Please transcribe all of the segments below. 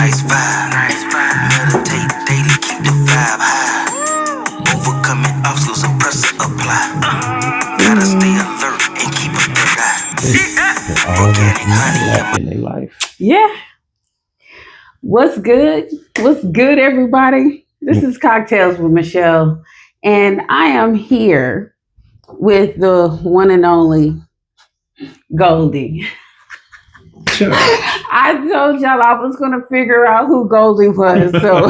Nice vibe. Meditate daily, keep the vibe high. Overcoming obstacles, a pressure apply. Gotta stay alert and keep a third eye. Organic honey in their life. Yeah. What's good? What's good, everybody? This is Cocktails with Michelle, and I am here with the one and only Goldie. Sure. I told y'all I was gonna figure out who Goldie was, so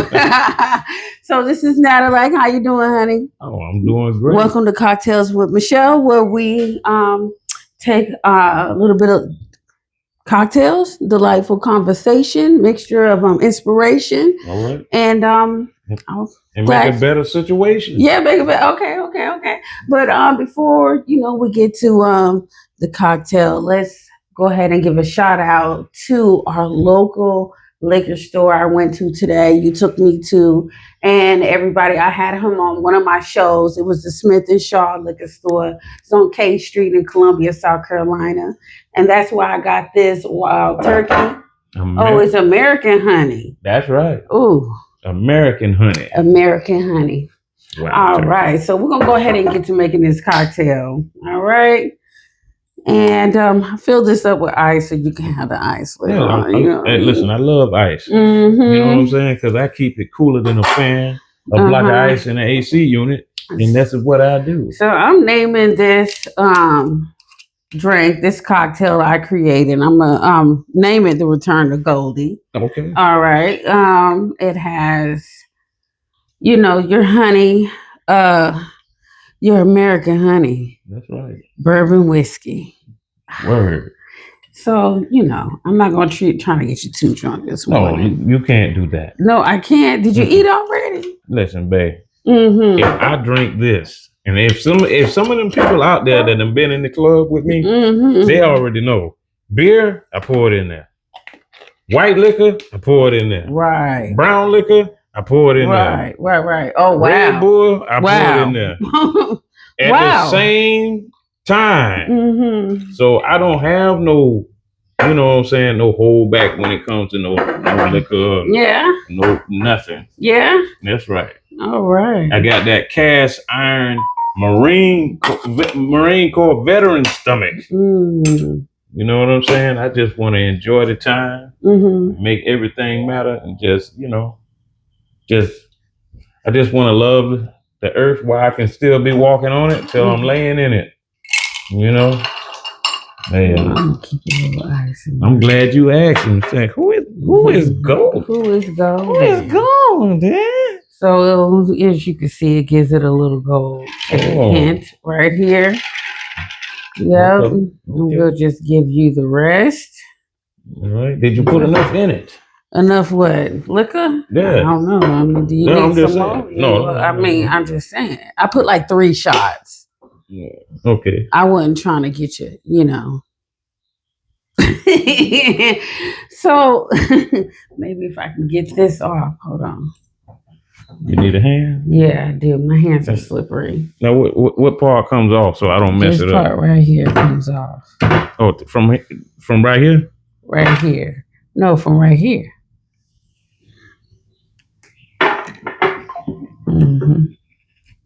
so this is Natalac. How you doing, honey? Oh, I'm doing great. Welcome to Cocktails with Michelle, where we take a little bit of cocktails, delightful conversation, mixture of inspiration. All right. And and make a better situation. Yeah, make a better. Okay. But before we get to the cocktail, let's go ahead and give a shout out to our local liquor store I went to today. You took me to, and everybody, I had him on one of my shows. It was the Smith and Shaw liquor store. It's on K Street in Columbia, South Carolina. And that's why I got this wild turkey. It's American honey. That's right. Ooh. American honey. American honey. Wow. All right. So we're going to go ahead and get to making this cocktail. All right. And fill this up with ice so you can have the ice later on. Hey, listen, I love ice. Mm-hmm. You know what I'm saying? Because I keep it cooler than a fan, a block of ice in the AC unit. And that's what I do. So I'm naming this drink, this cocktail I created. I'm gonna name it the Return to Goldie. Okay. All right. It has, your honey, your American honey. That's right. Bourbon whiskey. Word. So, I'm not gonna trying to get you too drunk this morning. No, you can't do that. No, I can't. Did you eat already? Listen, babe. Mm-hmm. If I drink this, and if some of them people out there that have been in the club with me, they already know. Beer, I pour it in there. White liquor, I pour it in there. Right. Brown liquor, I pour it in there. Right. Oh, wow. Red Bull, I pour it in there. At the same time. Mm-hmm. So I don't have no, no hold back when it comes to no liquor. Yeah. No, nothing. Yeah. That's right. All right. I got that cast iron Marine Corps veteran stomach. Mm. You know what I'm saying? I just want to enjoy the time, make everything matter, and I just want to love the earth while I can still be walking on it till I'm laying in it. Yeah. I'm glad you asked him. Who is Gold? Who is Gold? Who is Gold, man? So as you can see, it gives it a little gold hint right here. Yep. Okay. We'll just give you the rest. All right. Did you put enough in it? Enough what? Liquor? Yeah. I don't know. I mean, do you need some more? No. I'm just saying. I put like 3 shots. Yeah. Okay. I wasn't trying to get you, So maybe if I can get this off. Hold on. You need a hand? Yeah, I do. My hands are slippery. Now, what part comes off so I don't mess it up? This part right here comes off. Oh, from right here? Right here. No, from right here.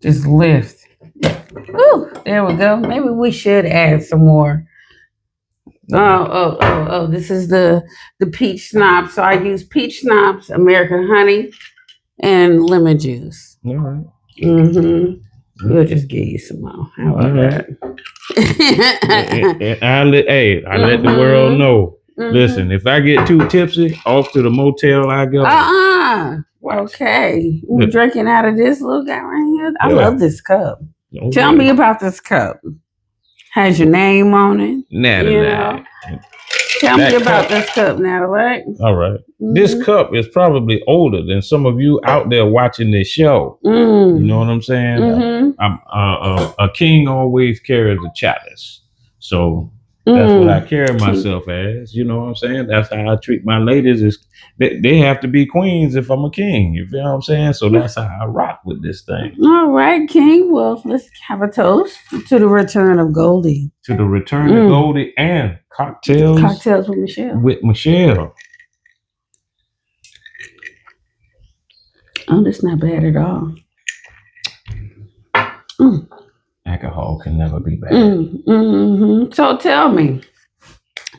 Just lift. Ooh, there we go. Maybe we should add some more. Oh, this is the peach schnapps. So I use peach schnapps, American honey, and lemon juice. All right. We'll just give you some more. How about that? I let the world know. Listen, if I get too tipsy, off to the motel I go. Okay. We're drinking out of this little guy right here. I love this cup. Okay. Tell me about this cup. Has your name on it. Natalac. Tell me about this cup, Natalac. All right. This cup is probably older than some of you out there watching this show. You know what I'm saying? A king always carries a chalice. So that's what I carry myself as. You know what I'm saying? That's how I treat my ladies. Is they have to be queens if I'm a king. You feel what I'm saying? So that's how I rock with this thing. All right, King. Well, let's have a toast to the return of Goldie. To the return of Goldie and cocktails. Cocktails with Michelle. With Michelle. Oh, that's not bad at all. Alcohol can never be bad. So tell me,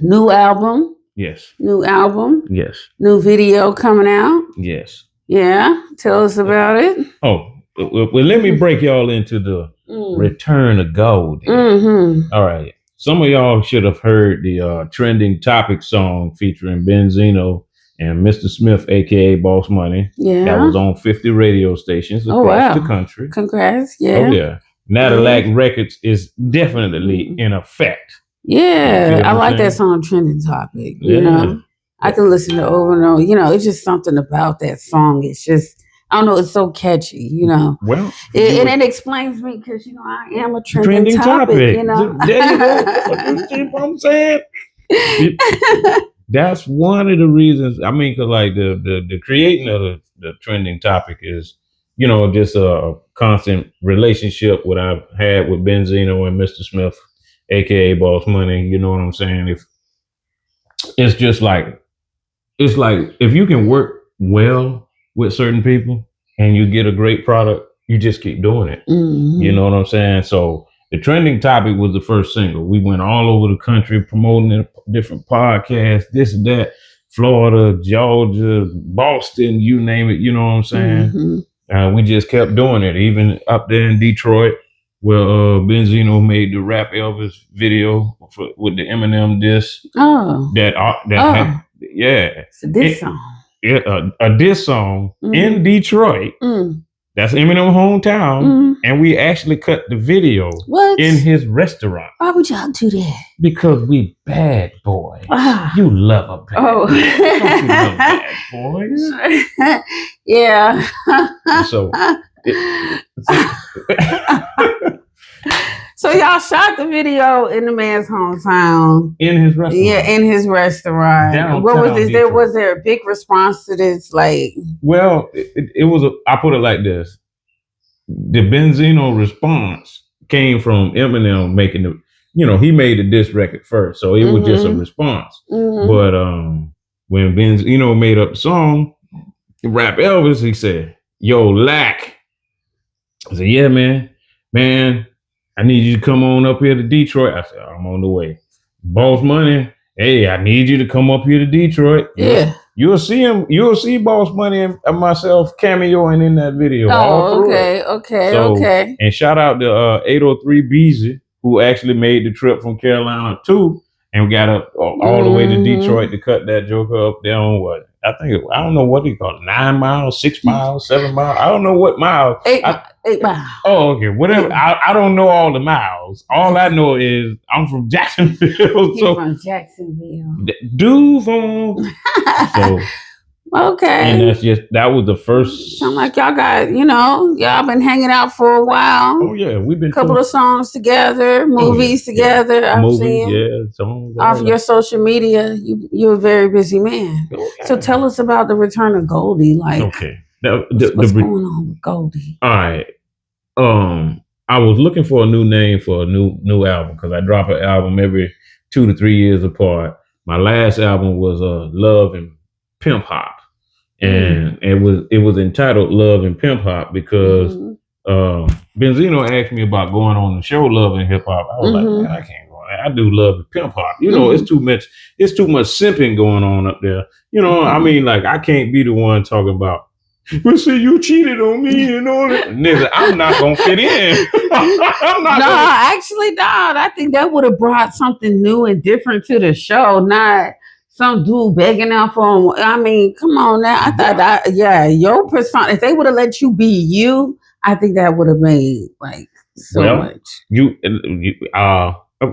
new album? Yes. New album? Yes. New video coming out? Yes. Yeah. Tell us about it. Oh, well, let me break y'all into the return of Goldie. All right. Some of y'all should have heard the trending topic song featuring Benzino and Mr. Smith, aka Boss Money. Yeah. That was on 50 radio stations across the country. Congrats. Yeah. Oh, yeah. Natalac Records is definitely in effect. Yeah. I like that song, Trending Topic. You know, I can listen to over and over. You know, it's just something about that song. It's just, I don't know, it's so catchy, you know. Well, and it explains me because, you know, I am a trending topic, you know. There you go. See what I'm saying? That's one of the reasons. I mean, because like the creating of the trending topic is, you know, just a constant relationship what I've had with Benzino and Mr. Smith, aka Boss Money. You know what I'm saying? If it's just like, it's like if you can work well with certain people and you get a great product, you just keep doing it. You know what I'm saying? So the trending topic was the first single. We went all over the country promoting it, different podcasts, this and that, Florida, Georgia, Boston, you name it. You know what I'm saying? We just kept doing it, even up there in Detroit, where Benzino made the Rap Elvis video with the Eminem diss. It's a diss song. A diss song in Detroit. That's Eminem hometown, and we actually cut the video in his restaurant. Why would y'all do that? Because we bad boys. You love a bad boy. Don't you love bad boys? Yeah. So, so y'all shot the video in the man's hometown. In his restaurant. Yeah, in his restaurant. Downtown what was this? Detroit. Was there a big response to this? Like, well, it was I put it like this. The Benzino response came from Eminem making the, you know, he made the diss record first. So it was just a response. But when Benzino made up the song, Rap Elvis, he said, "Yo, Lack." I said, "Yeah, man, I need you to come on up here to Detroit." I said, "I'm on the way." Boss Money, "Hey, I need you to come up here to Detroit." Yeah. You'll see him. You'll see Boss Money and myself cameoing in that video. Okay. And shout out to 803 Beezy, who actually made the trip from Carolina too, and got up all the way to Detroit to cut that joker up there on what? I don't know what he called it, 9 miles, 6 miles, 7 miles. I don't know what miles. 8 miles. Oh, okay. Whatever. I don't know all the miles. All I know is I'm from Jacksonville. He's from Jacksonville. Duval. So okay. And that was the first. Sound like y'all got, you know, y'all been hanging out for a while. Oh yeah, we've been a couple of songs together, movies together. Yeah. I've seen songs off your social media. You're a very busy man. Okay. So tell us about the return of Goldie. Like, okay, what's going on with Goldie? All right. I was looking for a new name for a new album because I drop an album every 2 to 3 years apart. My last album was Love and Pimp Hop. And it was entitled Love and Pimp Hop because Benzino asked me about going on the show Love and Hip Hop. I was like, man, I can't go on that. I do Love and Pimp Hop. You know, it's too much simping going on up there. You know, I mean, like, I can't be the one talking about, but see, you cheated on me and all that. Nigga, I'm not gonna fit in. Actually, I think that would have brought something new and different to the show, not some dude begging out for him. I mean, come on now. I thought your persona, if they would have let you be you, I think that would have made like so much.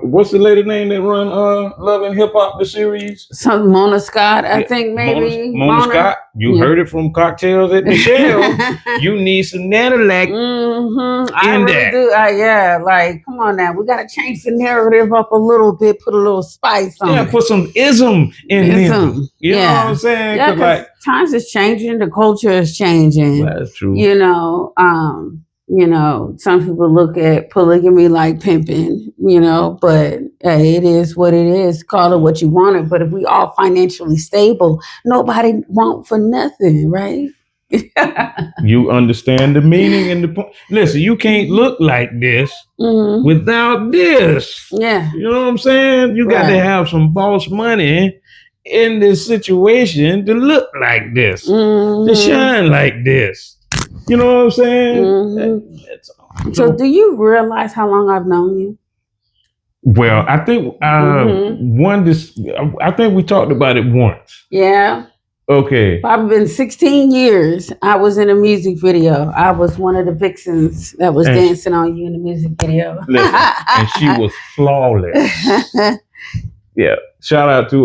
What's the lady name that run Love and Hip Hop the series? Some Mona Scott, I think maybe. Mona Scott. You heard it from Cocktails at Michelle. You need some Natalac I really do. Like, come on now. We got to change the narrative up a little bit, put a little spice on it. Yeah, put some ism in there. You know what I'm saying? Yeah, because times is changing. The culture is changing. That's true. You know, some people look at polygamy like pimping, you know, but hey, it is what it is. Call it what you want it. But if we all financially stable, nobody want for nothing, right? You understand the meaning and the point. Listen, you can't look like this without this. Yeah. You know what I'm saying? You got to have some boss money in this situation to look like this, to shine like this. You know what I'm saying? So do you realize how long I've known you? Well, I think I think we talked about it once. Yeah. Okay. Probably been 16 years. I was in a music video. I was one of the vixens that was dancing on you in the music video. Listen, and she was flawless. Yeah. Shout out to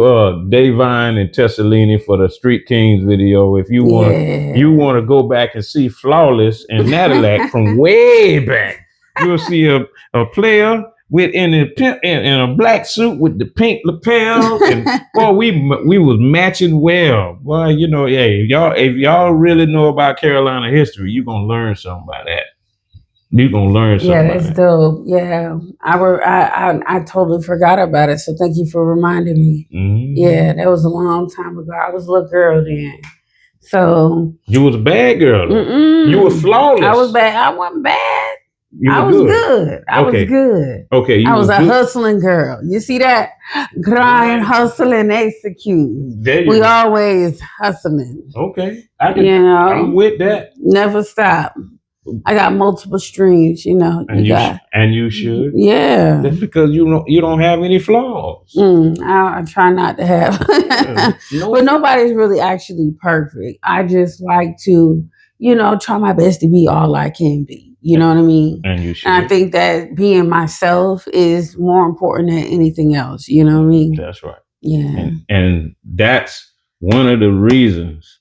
Davine and Tessalini for the Street Kings video. If you want to go back and see Flawless and Natalac from way back, you'll see a player in a black suit with the pink lapels, and boy, we was matching well. Boy, you know, hey, if y'all really know about Carolina history, you're gonna learn something by that. You're gonna learn something. Yeah, that's dope. Yeah, I totally forgot about it. So thank you for reminding me. Yeah, that was a long time ago. I was a little girl then. So you was a bad girl. You were flawless. I was bad. I wasn't bad. I was good. I was good. Okay. I was a hustling girl. You see that? Grind, hustle, and execute. We always hustling. Okay. I'm with that. Never stop. I got multiple streams, you know. And you should. Yeah. That's because you don't have any flaws. I try not to have. But nobody's really actually perfect. I just like to, try my best to be all I can be. You know what I mean? And you should. And I think that being myself is more important than anything else. You know what I mean? That's right. Yeah. And that's one of the reasons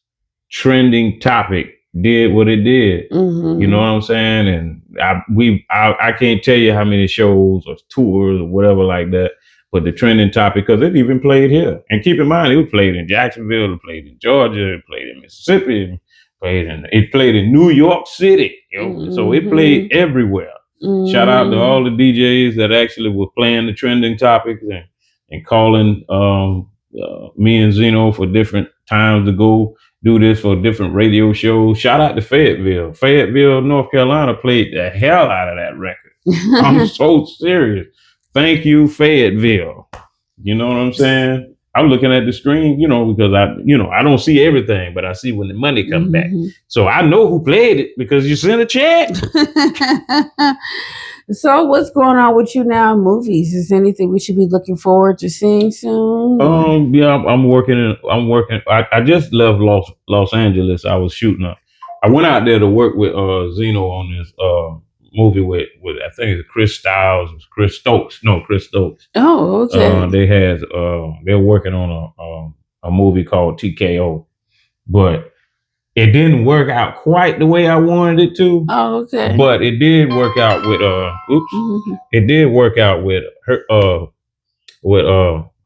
Trending Topic did what it did. You know what I'm saying? And I can't tell you how many shows or tours or whatever like that, but the Trending Topic, because it even played here. And keep in mind, it was played in Jacksonville, it played in Georgia, it played in Mississippi, it played in New York City. So it played everywhere. Shout out to all the DJs that actually were playing the Trending Topics and calling me and Zeno for different times to go do this for different radio shows. Shout out to Fayetteville. Fayetteville, North Carolina played the hell out of that record. I'm so serious. Thank you, Fayetteville. You know what I'm saying? I'm looking at the screen, because I don't see everything, but I see when the money comes back. So I know who played it because you sent a check. So what's going on with you now in movies? Is there anything we should be looking forward to seeing soon? Yeah, I'm working. I just left Los Angeles. I was shooting up. I went out there to work with Zeno on this movie with I think it's Chris Stokes. Oh, okay. They're working on a movie called TKO, but it didn't work out quite the way I wanted it to. Oh, okay. But it did work out with it did work out with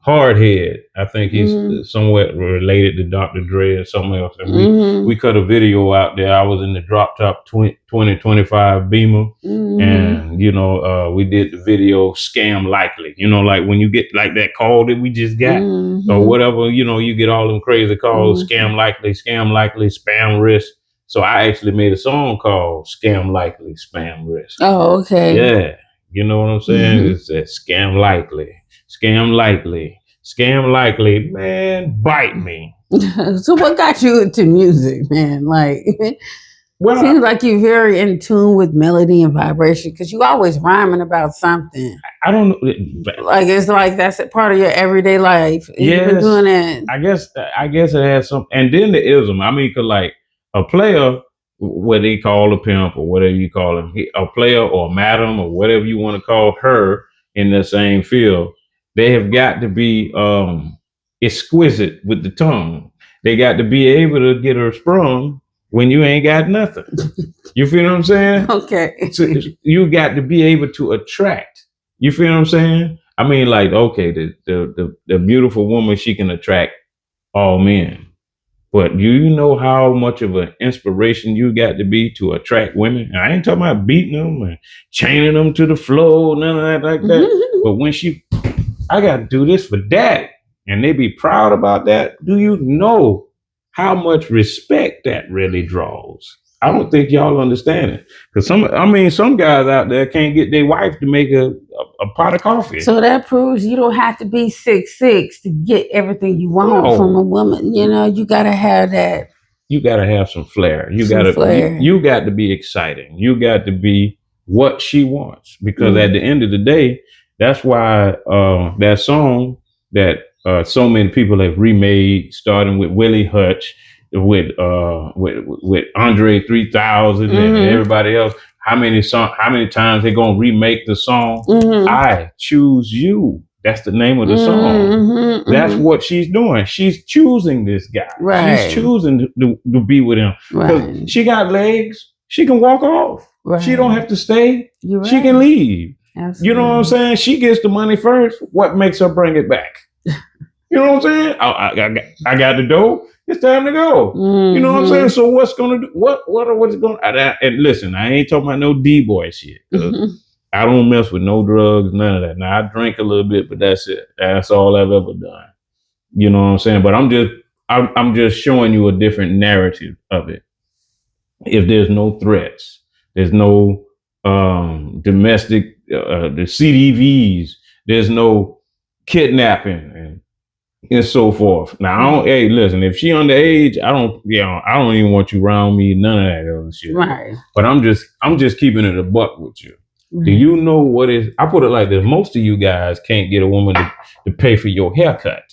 Hardhead. I think he's somewhat related to Dr. Dre or something else. And we cut a video out there. I was in the drop top 2025 Beamer, and we did the video Scam Likely. Like when you get like that call that we just got or whatever, you get all them crazy calls, Scam Likely, Spam Risk. So I actually made a song called Scam Likely, Spam Risk. Oh, okay. Yeah. You know what I'm saying? It's that Scam Likely, man, bite me. So what got you into music, man? Like, seems like you're very in tune with melody and vibration because you always rhyming about something. I don't know. Like, it's like that's a part of your everyday life. Yes, you've been doing it. I guess it has some. And then the ism. I mean, cause like a player, what they call a pimp or whatever you call him, a player or a madam or whatever you want to call her in the same field, they have got to be exquisite with the tongue. They got to be able to get her sprung when you ain't got nothing. You feel what I'm saying? Okay. So you got to be able to attract. You feel what I'm saying? I mean, like, okay, the beautiful woman, she can attract all men. But you know how much of an inspiration you got to be to attract women? And I ain't talking about beating them and chaining them to the floor, none of that like that. But when I got to do this for daddy, and they be proud about that. Do you know how much respect that really draws. I don't think y'all understand it. Because some guys out there can't get their wife to make a pot of coffee. So that proves you don't have to be 6'6" to get everything you want from a woman. You know, you gotta have that. You gotta have some flair. You got to be exciting. You got to be what she wants. Because at the end of the day, that's why that song that so many people have remade, starting with Willie Hutch, with Andre 3000 and everybody else. How many times they gonna remake the song? I Choose You. That's the name of the song. That's what she's doing. She's choosing this guy. Right. She's choosing to be with him. Because she got legs. She can walk off. Right. She don't have to stay. She can leave. Absolutely. You know what I'm saying? She gets the money first. What makes her bring it back? You know what I'm saying? I got the dough. It's time to go. You know what I'm saying? So what's gonna do? What's going? And listen, I ain't talking about no D-boy shit. I don't mess with no drugs, none of that. Now I drink a little bit, but that's it. That's all I've ever done. You know what I'm saying? But I'm just showing you a different narrative of it. If there's no threats, there's no domestic, the CDVs, there's no kidnapping and so forth. Now, hey, listen, if she underage, I don't even want you around me, none of that other shit. Right. But I'm just keeping it a buck with you. Do you know what is? I put it like this: most of you guys can't get a woman to pay for your haircut.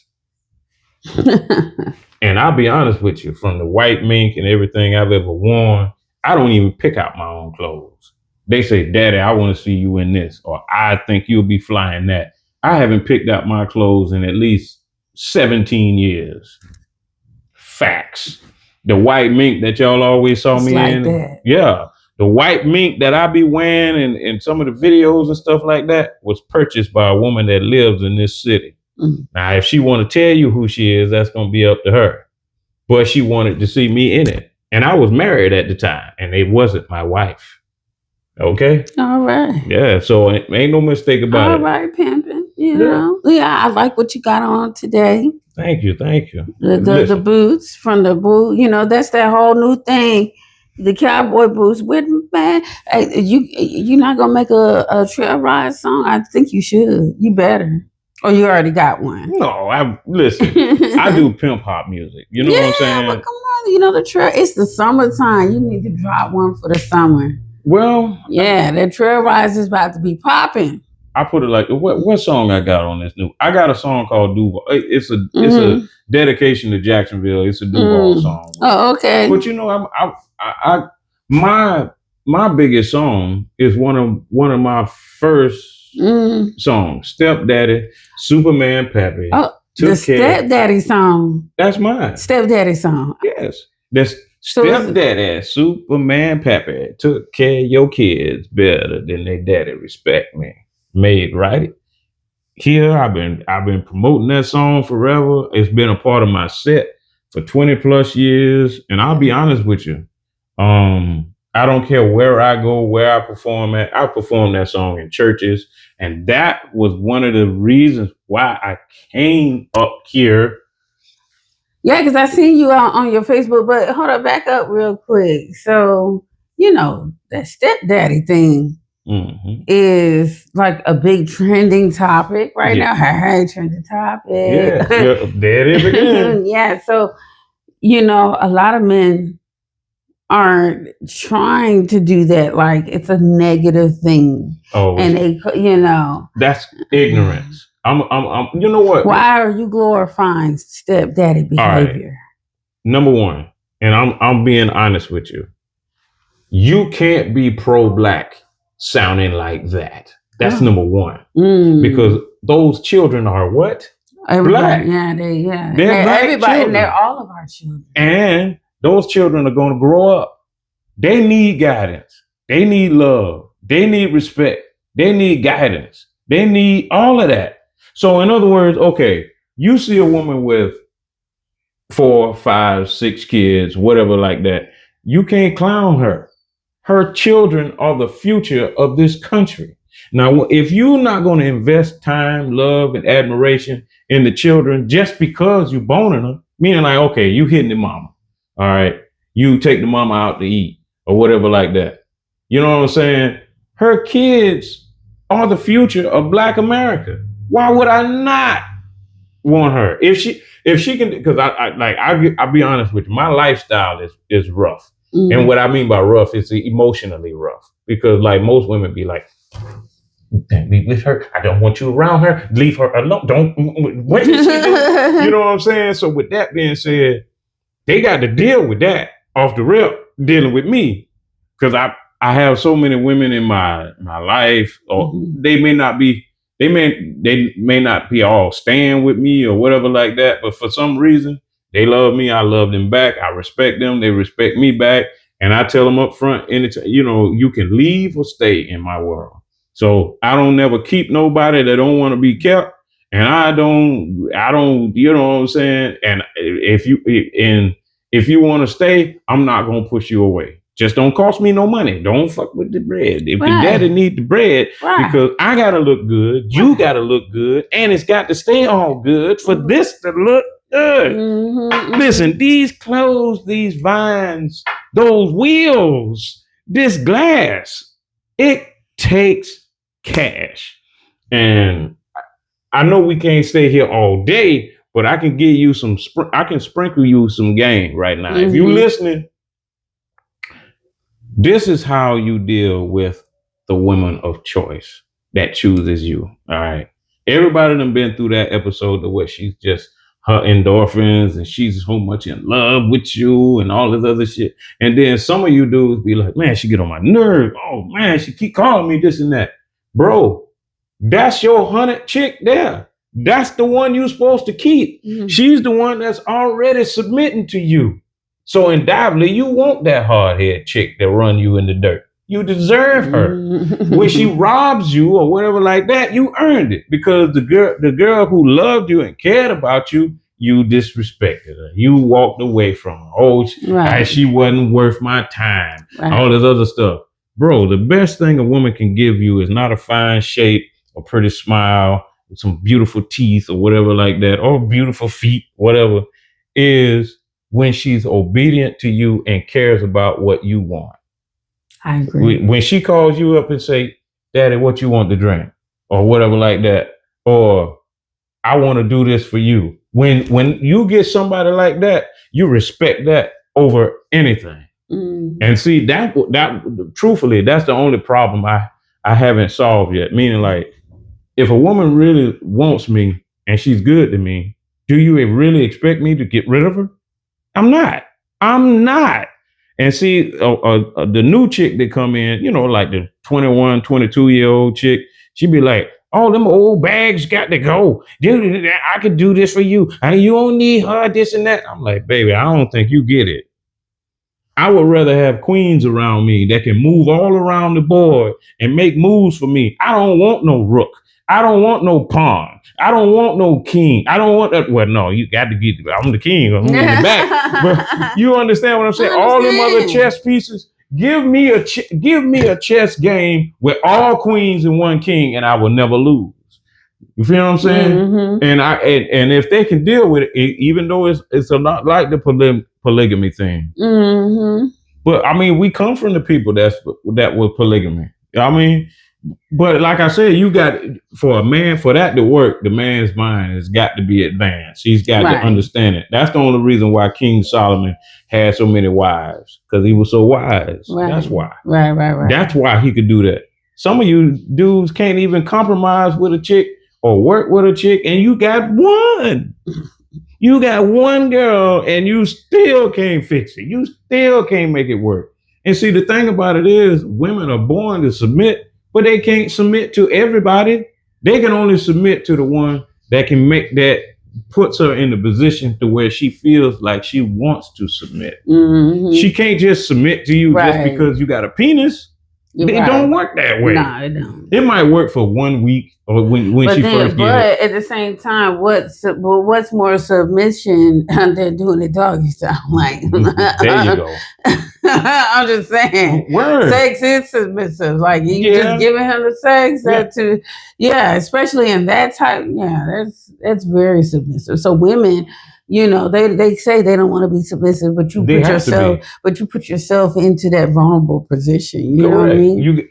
And I'll be honest with you, from the white mink and everything I've ever worn, I don't even pick out my own clothes. They say, "Daddy, I want to see you in this," or "I think you'll be flying that." I haven't picked out my clothes in at least 17 years. Facts. The white mink that y'all always saw me in. That. Yeah. The white mink that I be wearing in some of the videos and stuff like that was purchased by a woman that lives in this city. Now, if she want to tell you who she is, that's going to be up to her. But she wanted to see me in it. And I was married at the time, and it wasn't my wife. Okay? All right. Yeah, so ain't no mistake about it. All right, pimping. You know? Yeah, I like what you got on today. Thank you. The boots from the boot, that's that whole new thing. The cowboy boots with man. Hey, you're not gonna make a trail ride song? I think you should. You better. Or you already got one. No, listen. I do pimp hop music. You know what I'm saying? But come on, the trail. It's the summertime. You need to drop one for the summer. Well, yeah, that trail ride is about to be popping. I put it like, what song I got on this new? I got a song called Duval. It's a dedication to Jacksonville. It's a Duval song. Oh, okay. But my biggest song is one of my first songs, Stepdaddy, Superman Pappy. Oh, the Stepdaddy song. That's mine. Stepdaddy song. Yes. That's Stepdaddy, Superman Pappy took care of your kids better than their daddy. Respect me. Made right here. I've been promoting that song forever. It's been a part of my set for 20 plus years. And I'll be honest with you. I don't care where I go, where I perform at. I perform that song in churches. And that was one of the reasons why I came up here. Yeah, because I seen you out on your Facebook, but hold up, back up real quick. So, that stepdaddy thing is like a big trending topic right now. Hey, trending topic. Yeah, there it is again. Yeah, so, a lot of men aren't trying to do that. Like, it's a negative thing. Oh, and they, that's ignorance. I'm you know what? Why are you glorifying stepdaddy behavior? Right. Number one, and I'm being honest with you. You can't be pro-black sounding like that. That's number one. Because those children are what? Black. Yeah, they're black everybody, children. They're all of our children. And those children are going to grow up. They need guidance. They need love. They need respect. They need guidance. They need all of that. So in other words, okay, you see a woman with 4, 5, 6 kids, whatever like that. You can't clown her. Her children are the future of this country. Now, if you're not going to invest time, love, and admiration in the children just because you're boning them, Meaning like, okay, you hitting the mama. All right. You take the mama out to eat or whatever like that. You know what I'm saying? Her kids are the future of Black America. Why would I not want her? If she can, because I'll be honest with you, my lifestyle is rough. And what I mean by rough is emotionally rough. Because like most women be like, don't be with her. I don't want you around her. Leave her alone. Don't. What did she do? You know what I'm saying? So with that being said, they got to deal with that off the rip, dealing with me, because I have so many women in my life, or they may not not be all staying with me or whatever like that, but for some reason they love me. I love them back. I respect them. They respect me back, and I tell them up front, anytime, you can leave or stay in my world. So I don't never keep nobody that don't want to be kept. And I don't, you know what I'm saying? And if you want to stay, I'm not going to push you away. Just don't cost me no money. Don't fuck with the bread. If the daddy need the bread, because I got to look good, you got to look good, and it's got to stay all good for this to look good. Listen, these clothes, these vines, those wheels, this glass, it takes cash. And I know we can't stay here all day, but I can give you I can sprinkle you some game right now. If you listening, this is how you deal with the woman of choice that chooses you. All right. Everybody done been through that episode of where she's just her endorphins and she's so much in love with you and all this other shit. And then some of you dudes be like, man, she get on my nerve. Oh man, she keep calling me this and that. Bro, that's your 100 chick there. That's the one you're supposed to keep. She's the one that's already submitting to you. So undoubtedly, you want that hard-head chick that run you in the dirt. You deserve her. When she robs you or whatever like that, you earned it, because the girl who loved you and cared about you, you disrespected her. You walked away from her. Oh, she wasn't worth my time. All this other stuff. Bro, the best thing a woman can give you is not a fine shape, a pretty smile, some beautiful teeth or whatever like that, or beautiful feet, whatever, is when she's obedient to you and cares about what you want. I agree. When she calls you up and say, Daddy, what you want to drink? Or whatever like that. Or I want to do this for you. When you get somebody like that, you respect that over anything. And see, that truthfully, that's the only problem I haven't solved yet. Meaning, like, if a woman really wants me and she's good to me, do you really expect me to get rid of her? I'm not. And see, the new chick that come in, like the 21, 22-year-old chick, she be like, oh, them old bags got to go. I could do this for you. And you don't need her, this and that. I'm like, baby, I don't think you get it. I would rather have queens around me that can move all around the board and make moves for me. I don't want no rook. I don't want no pawn. I don't want no king. I don't want that. Well, no, you got to get. I'm the king. I'm in the back. But you understand what I'm saying? All them other chess pieces. Give me a chess game with all queens and one king, and I will never lose. You feel what I'm saying? And if they can deal with it, even though it's a lot like the polygamy thing. But I mean, we come from the people that were polygamy. I mean. But like I said, you got, for a man, for that to work, the man's mind has got to be advanced. He's got to understand it. That's the only reason why King Solomon had so many wives, because he was so wise. That's why. Right. That's why he could do that. Some of you dudes can't even compromise with a chick or work with a chick, and you got one. You got one girl, and you still can't fix it. You still can't make it work. And see, the thing about it is, women are born to submit, but they can't submit to everybody. They can only submit to the one that puts her in the position to where she feels like she wants to submit. She can't just submit to you just because you got a penis. It don't work that way. No, it don't. It might work for 1 week or when she first gets it. But at the same time, what's more submission than doing the doggy style? Like, there you go. I'm just saying, sex is submissive. Like, you just giving him the sex especially in that type. Yeah, that's very submissive. So women they say they don't want to be submissive, but you put yourself into that vulnerable position. You know what I mean?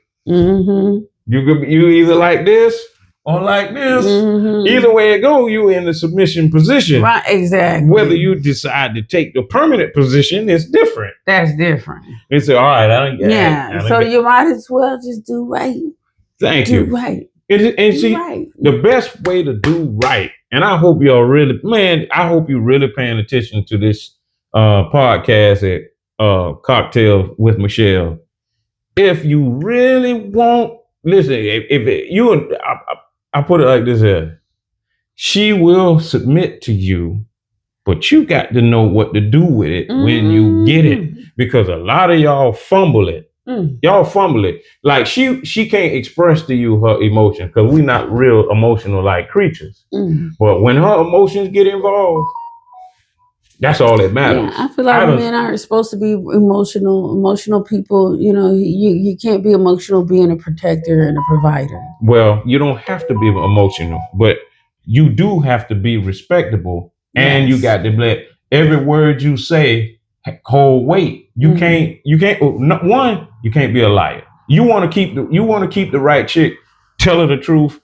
You either like this or like this. Either way it go, you in the submission position. Right, exactly. Whether you decide to take the permanent position is different. That's different. It's all right. So you might as well just do right. Thank you. Do right. And see, the best way to do right, and I hope y'all really, I hope you're really paying attention to this podcast at Cocktail with Michelle. If you really want, listen, I put it like this here. She will submit to you, but you got to know what to do with it when you get it, because a lot of y'all fumble it. Y'all fumble it. Like she can't express to you her emotion because we're not real emotional like creatures. But when her emotions get involved, that's all that matters. Yeah, I feel like men aren't supposed to be emotional people. You can't be emotional being a protector and a provider. Well, you don't have to be emotional, but you do have to be respectable, and you got to let every word you say hold weight. You can't. You can't be a liar. You want to keep the right chick. Tell her the truth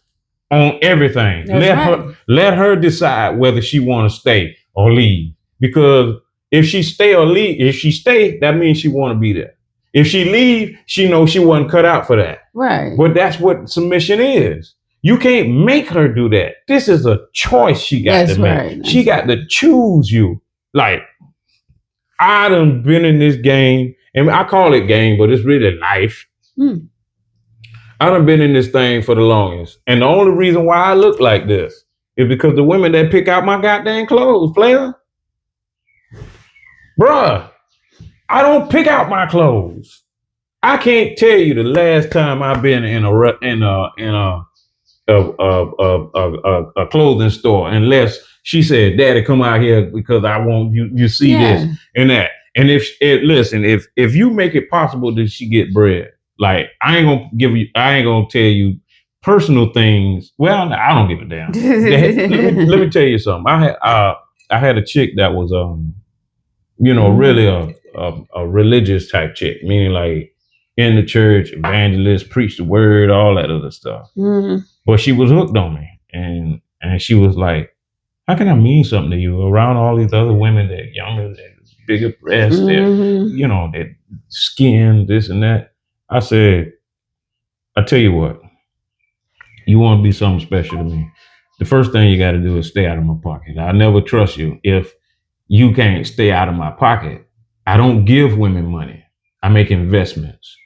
on everything. Let her decide whether she want to stay or leave. Because if she stay or leave, that means she want to be there. If she leave, she knows she wasn't cut out for that. Right. But that's what submission is. You can't make her do that. This is a choice she got to make. Right. She got to choose you. Like, I done been in this game, and I call it game, but it's really life. I done been in this thing for the longest. And the only reason why I look like this is because the women that pick out my goddamn clothes, player. Bruh, I don't pick out my clothes. I can't tell you the last time I've been in a clothing store unless she said, "Daddy, come out here because I want you see this and that." And if you make it possible that she get bread, like I ain't gonna tell you personal things. Well, I don't give a damn. let me tell you something. I had a chick that was really a religious type chick, meaning like in the church, evangelist, preach the word, all that other stuff. But she was hooked on me, and she was like, "How can I mean something to you around all these other women that younger, that bigger breasts, that skin, this and that?" I said, "I tell you what, you want to be something special to me. The first thing you got to do is stay out of my pocket. I never trust you if you can't stay out of my pocket. I don't give women money. I make investments.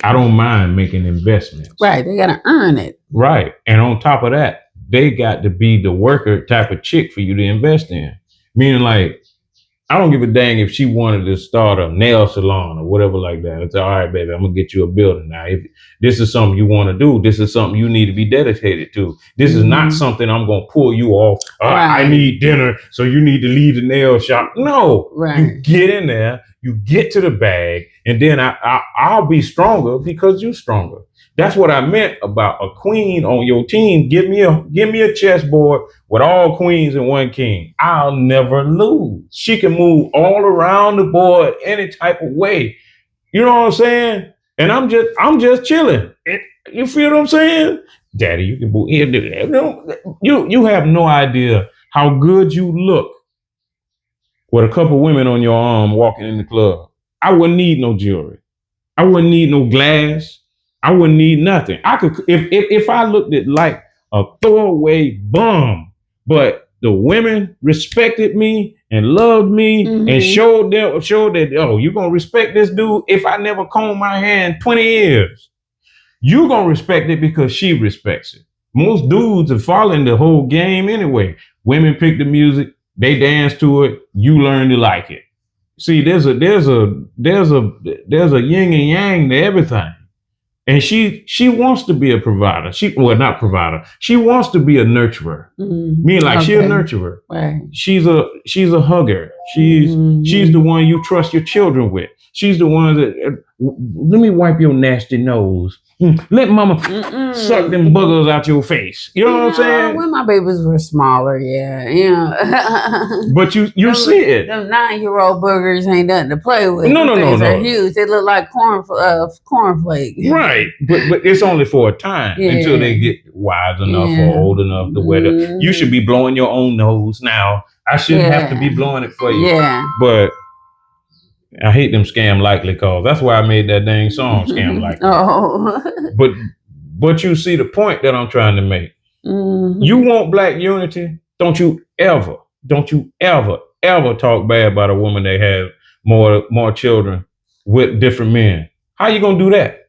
I don't mind making investments." Right. They got to earn it. Right. And on top of that, they got to be the worker type of chick for you to invest in. Meaning like, I don't give a dang if she wanted to start a nail salon or whatever like that. It's all right, baby, I'm going to get you a building. Now, if this is something you want to do, this is something you need to be dedicated to. This is not something I'm going to pull you off. I need dinner, so you need to leave the nail shop. No. Right. You get in there, you get to the bag, and then I'll be stronger because you're stronger. That's what I meant about a queen on your team. Give me a chessboard with all queens and one king. I'll never lose. She can move all around the board any type of way. You know what I'm saying? And I'm just chilling. You feel what I'm saying? Daddy, you can move here, do that. You have no idea how good you look with a couple women on your arm walking in the club. I wouldn't need no jewelry. I wouldn't need no glass. I wouldn't need nothing. I could, if I looked at like a throwaway bum, but the women respected me and loved me and showed that, oh, you're going to respect this dude. If I never comb my hair in 20 years, you're going to respect it because she respects it. Most dudes are following the whole game anyway. Women pick the music, they dance to it, you learn to like it. See, there's a yin and yang to everything. And she wants to be a provider. Not provider. She wants to be a nurturer. Meaning like she's a nurturer. Right. She's a hugger. She's the one you trust your children with. She's the one that let me wipe your nasty nose. Let mama suck them boogers out your face. You know what I'm saying? When my babies were smaller, But you see it. Them 9-year-old boogers ain't nothing to play with. No. They're huge. They look like cornflakes. Right, but it's only for a time until they get wise enough or old enough to where you should be blowing your own nose now. I shouldn't have to be blowing it for you. Yeah. But I hate them Scam Likely calls. That's why I made that dang song, Scam Likely. But you see the point that I'm trying to make. Mm-hmm. You want black unity? Don't you ever talk bad about a woman that has more children with different men. How you gonna do that?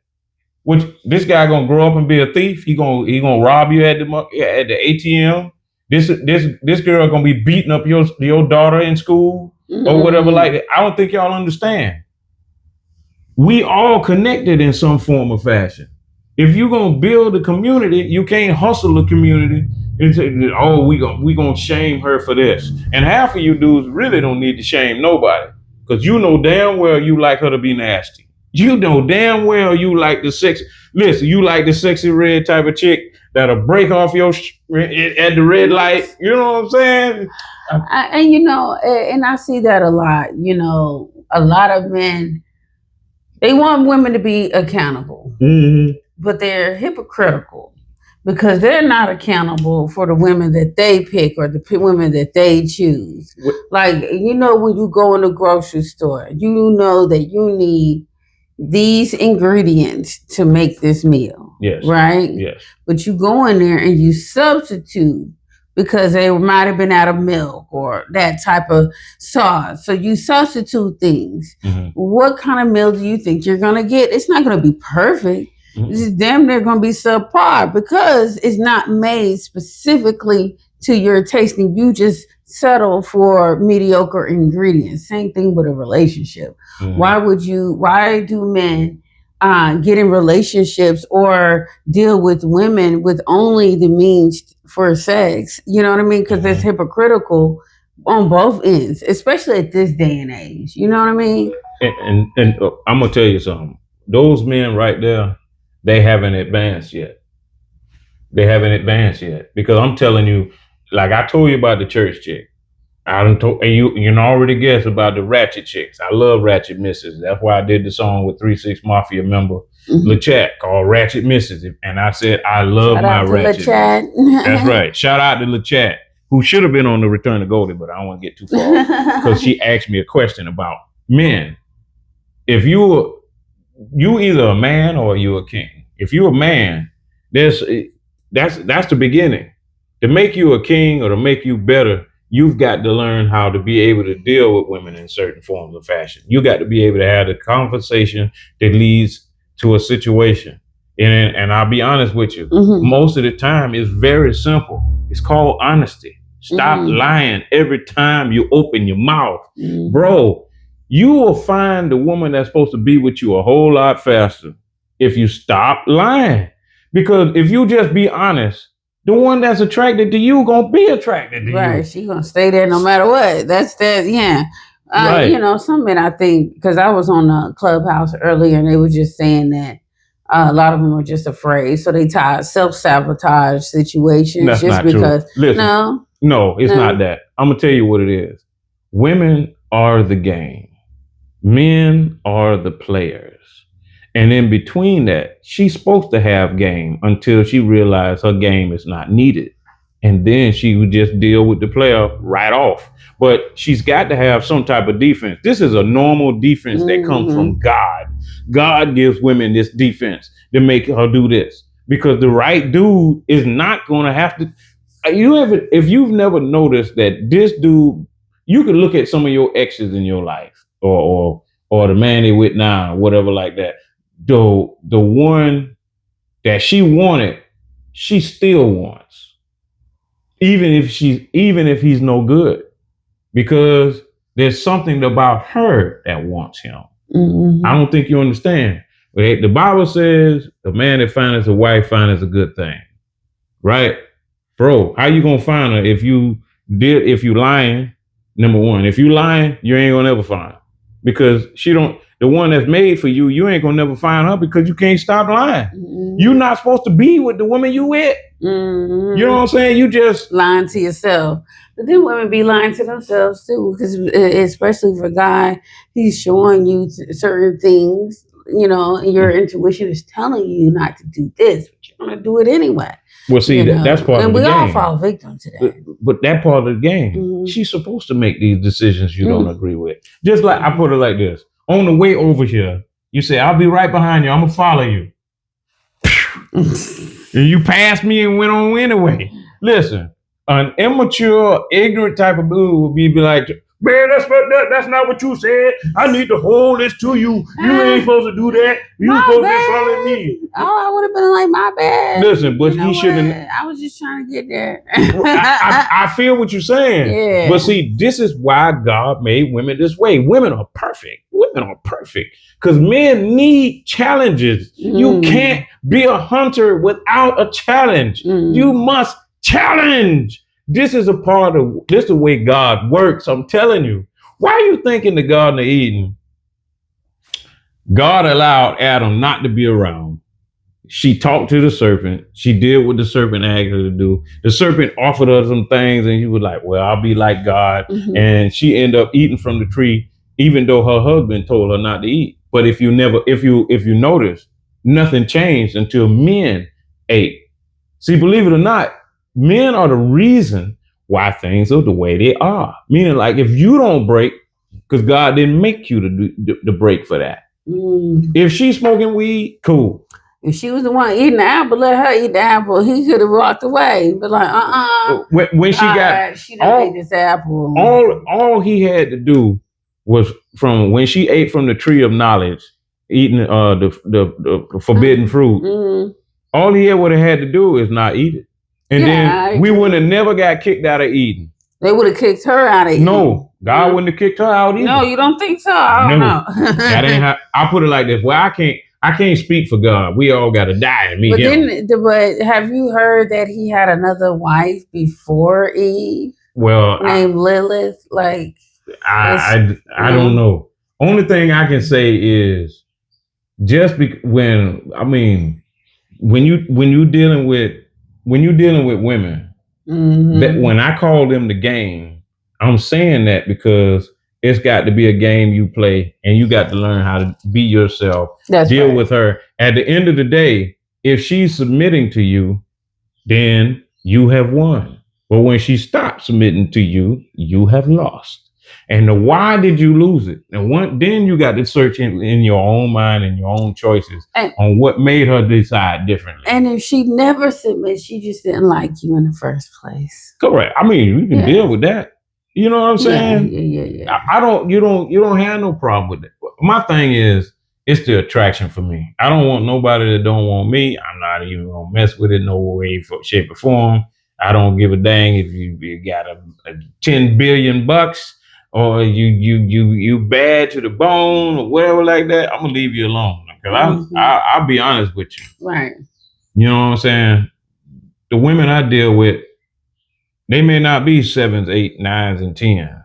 This guy gonna grow up and be a thief? He gonna rob you at the ATM? This girl gonna be beating up your daughter in school or whatever like that. I don't think y'all understand. We all connected in some form or fashion. If you gonna build a community, you can't hustle a community and say, "Oh, we gonna shame her for this." And half of you dudes really don't need to shame nobody, because you know damn well you like her to be nasty. You know damn well you like the sexy. Listen, you like the sexy red type of chick that'll break off your at the red light. You know what I'm saying? And I see that a lot. A lot of men, they want women to be accountable, but they're hypocritical because they're not accountable for the women that they pick or the women that they choose. Like, when you go in the grocery store, you know that you need these ingredients to make this meal. Yes. Right? Yes. But you go in there and you substitute because they might have been out of milk or that type of sauce. So you substitute things. Mm-hmm. What kind of meal do you think you're going to get? It's not going to be perfect. Mm-hmm. It's damn near going to be subpar because it's not made specifically to your tasting. You just settle for mediocre ingredients. Same thing with a relationship. Mm-hmm. Why do men get in relationships or deal with women with only the means for sex? You know what I mean? Because it's hypocritical on both ends, especially at this day and age. You know what I mean? And I'm gonna tell you something. Those men right there, they haven't advanced yet. Because I'm telling you, like I told you about the church chick. And you can already guess about the ratchet chicks. I love ratchet misses. That's why I did the song with 3-6 Mafia member LeChat called Ratchet Misses. And I said, I love my ratchet. That's right. Shout out to LeChat, who should have been on the Return to Goldie, but I don't want to get too far because she asked me a question about men. If you either a man or you a king. If you're a man, that's the beginning. To make you a king or to make you better, you've got to learn how to be able to deal with women in certain forms of fashion. You got to be able to have the conversation that leads to a situation. And I'll be honest with you, most of the time it's very simple. It's called honesty. Stop lying every time you open your mouth. Bro, you will find the woman that's supposed to be with you a whole lot faster if you stop lying. Because if you just be honest, the one that's attracted to you gonna be attracted to you. Right, she gonna stay there no matter what. That's that, yeah. Right. Some men, I think, because I was on the Clubhouse earlier and they were just saying that a lot of them are just afraid. So they tie self-sabotage situations. That's just not because. True. Listen, no, it's not that. I'm gonna tell you what it is. Women are the game. Men are the players. And in between that, she's supposed to have game until she realized her game is not needed. And then she would just deal with the player right off. But she's got to have some type of defense. This is a normal defense that comes from God. God gives women this defense to make her do this. Because the right dude is not going to have to. If you've never noticed that this dude, you can look at some of your exes in your life or the man they with now, whatever like that. The one that she wanted, she still wants, even if he's no good, because there's something about her that wants him. I don't think you understand. The Bible says the man that finds a wife finds a good thing, right? Bro, how you gonna find her if you lying? Number one, if you lying, you ain't gonna ever find her, because she don't. the one that's made for you, you ain't gonna never find her because you can't stop lying. Mm-hmm. You're not supposed to be with the woman you with. Mm-hmm. You know what I'm saying? You just lying to yourself. But then women be lying to themselves too, because especially for a guy, he's showing you certain things, you know, and your intuition is telling you not to do this, but you're gonna do it anyway. well, see, that's part and of the we game. all fall victim to that. But that part of the game, Mm-hmm. she's supposed to make these decisions you don't agree with. Just like I put it like this: on the way over here, you say, "I'll be right behind you. I'm gonna follow you." And you passed me and went on anyway. Listen, an immature, ignorant type of dude would be like, man, that's not what you said. I need to hold this to you. You ain't supposed to do that. You supposed to be following me. Oh, I would have been like, my bad. Listen, but he shouldn't. I was just trying to get there. I feel what you're saying. Yeah. But see, this is why God made women this way. Women are perfect. Women are perfect. Because men need challenges. You can't be a hunter without a challenge. You must challenge. This is the way God works. I'm telling you. Why are you think in the Garden of Eden, God allowed Adam not to be around? She talked to the serpent. She did what the serpent asked her to do. The serpent offered her some things, and she was like, well, I'll be like God. And she ended up eating from the tree, even though her husband told her not to eat. But if you notice, nothing changed until men ate. See, believe it or not, men are the reason why things are the way they are. Meaning, like, if you don't break, because God didn't make you to break for that. If she's smoking weed, cool. If she was the one eating the apple, let her eat the apple. He could have walked away, but like, When she got she didn't eat this apple. All he had to do was from when she ate from the tree of knowledge, eating the forbidden fruit. All he would have had to do is not eat it, and then we would have never got kicked out of Eden. They would have kicked her out of Eden. No, God wouldn't have kicked her out either. No, you don't think so? I don't know. That ain't how. I put it like this. Well, I can't speak for God. We all got to die and meet him. But have you heard that he had another wife before Eve? Well, named Lilith. Like, I don't know. Only thing I can say is when you dealing with women, that when I call them the game, I'm saying that because it's got to be a game you play, and you got to learn how to be yourself. Deal with her. At the end of the day, if she's submitting to you, then you have won. But when she stops submitting to you, you have lost. And why did you lose it? And then you got to search in your own mind and your own choices on what made her decide differently. And if she never submits, she just didn't like you in the first place. Correct. I mean, you can deal with that. You know what I'm saying? Yeah. You don't have no problem with it. My thing is, it's the attraction for me. I don't want nobody that don't want me. I'm not even gonna mess with it no way, shape, or form. I don't give a dang if you got a 10 billion bucks or you bad to the bone or whatever like that. I'm gonna leave you alone because I'll be honest with you. Right. You know what I'm saying? The women I deal with, they may not be 7s, 8s, 9s, and 10s,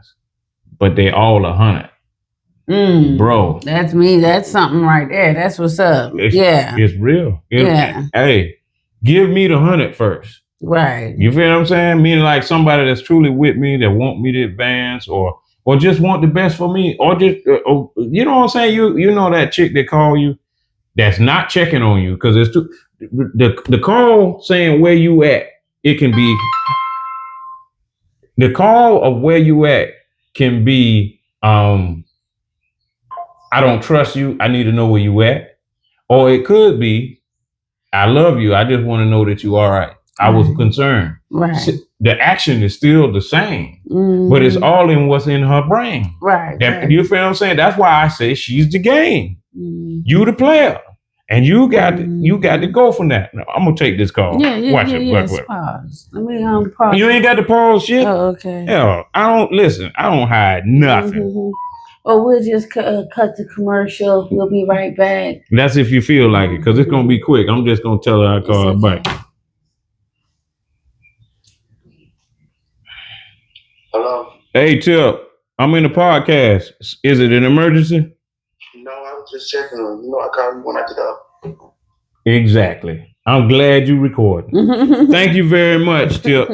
but they all 100. Bro, that's me. That's something right there. That's what's up. It's real. Hey, give me the 100 first. Right. You feel what I'm saying? Meaning like somebody that's truly with me, that want me to advance, or just want the best for me, or just you know what I'm saying? You know that chick that call you, that's not checking on you because it's the call saying where you at. It can be the call of where you at can be. I don't trust you. I need to know where you at. Or it could be, I love you. I just want to know that you all right. I was concerned. Right. The action is still the same, but it's all in what's in her brain. Right. You feel what I'm saying? That's why I say she's the game. You the player. And you got to go from that. Now, I'm gonna take this call. Watch it. Pause. Let me pause. You ain't got to pause shit. Oh, okay. Yeah, I don't hide nothing. Or we'll just cut the commercial. We'll be right back. That's if you feel like it, because it's going to be quick. I'm just going to tell her I call her back. Hello? Hey, Tip. I'm in the podcast. Is it an emergency? No, was just checking on you. I call you when I get up. Exactly. I'm glad you recorded. Thank you very much, Tip.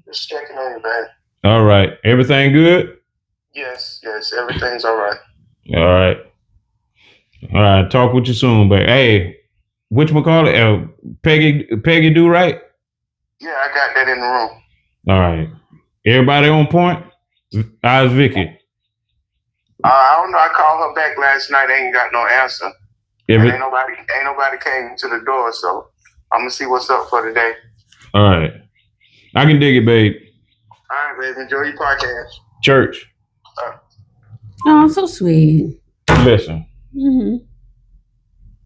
Just checking on you, man. All right. Everything good? Yes, everything's all right. All right. All right. Talk with you soon, but hey, whatchamacallit? Peggy do right? Yeah, I got that in the room. All right. Everybody on point? How's Vicky? I don't know. I called her back last night. Ain't got no answer. And ain't nobody came to the door. So I'm gonna see what's up for today. All right. I can dig it, babe. All right, babe. Enjoy your podcast. Church. Oh, so sweet. Listen.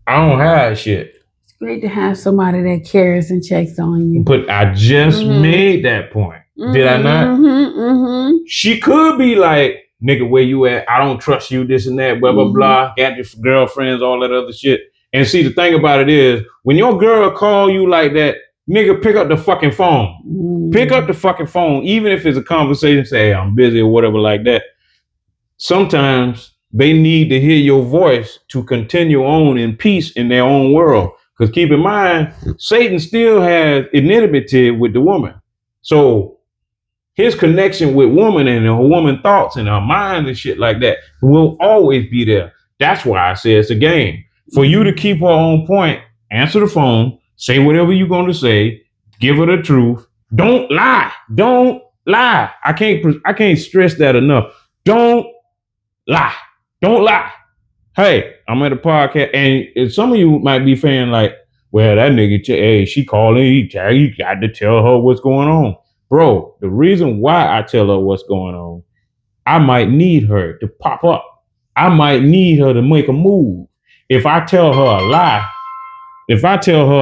I don't hide shit. It's great to have somebody that cares and checks on you. But I just made that point. Did I not? She could be like, nigga, where you at? I don't trust you, this and that, blah, blah, blah. Got your girlfriends, all that other shit. And see, the thing about it is, when your girl call you like that, nigga, pick up the fucking phone. Pick up the fucking phone. Even if it's a conversation, say, hey, I'm busy or whatever like that. Sometimes they need to hear your voice to continue on in peace in their own world. Because keep in mind, Satan still has enmity with the woman. So his connection with woman and her woman thoughts and her mind and shit like that will always be there. That's why I say it's a game. For you to keep her on point, answer the phone, say whatever you're going to say, give her the truth. Don't lie. Don't lie. I can't stress that enough. Don't lie. Don't lie. Hey, I'm at a podcast, and some of you might be saying like, well, that nigga, hey, she calling, you got to tell her what's going on. Bro, the reason why I tell her what's going on, I might need her to pop up. I might need her to make a move. If I tell her a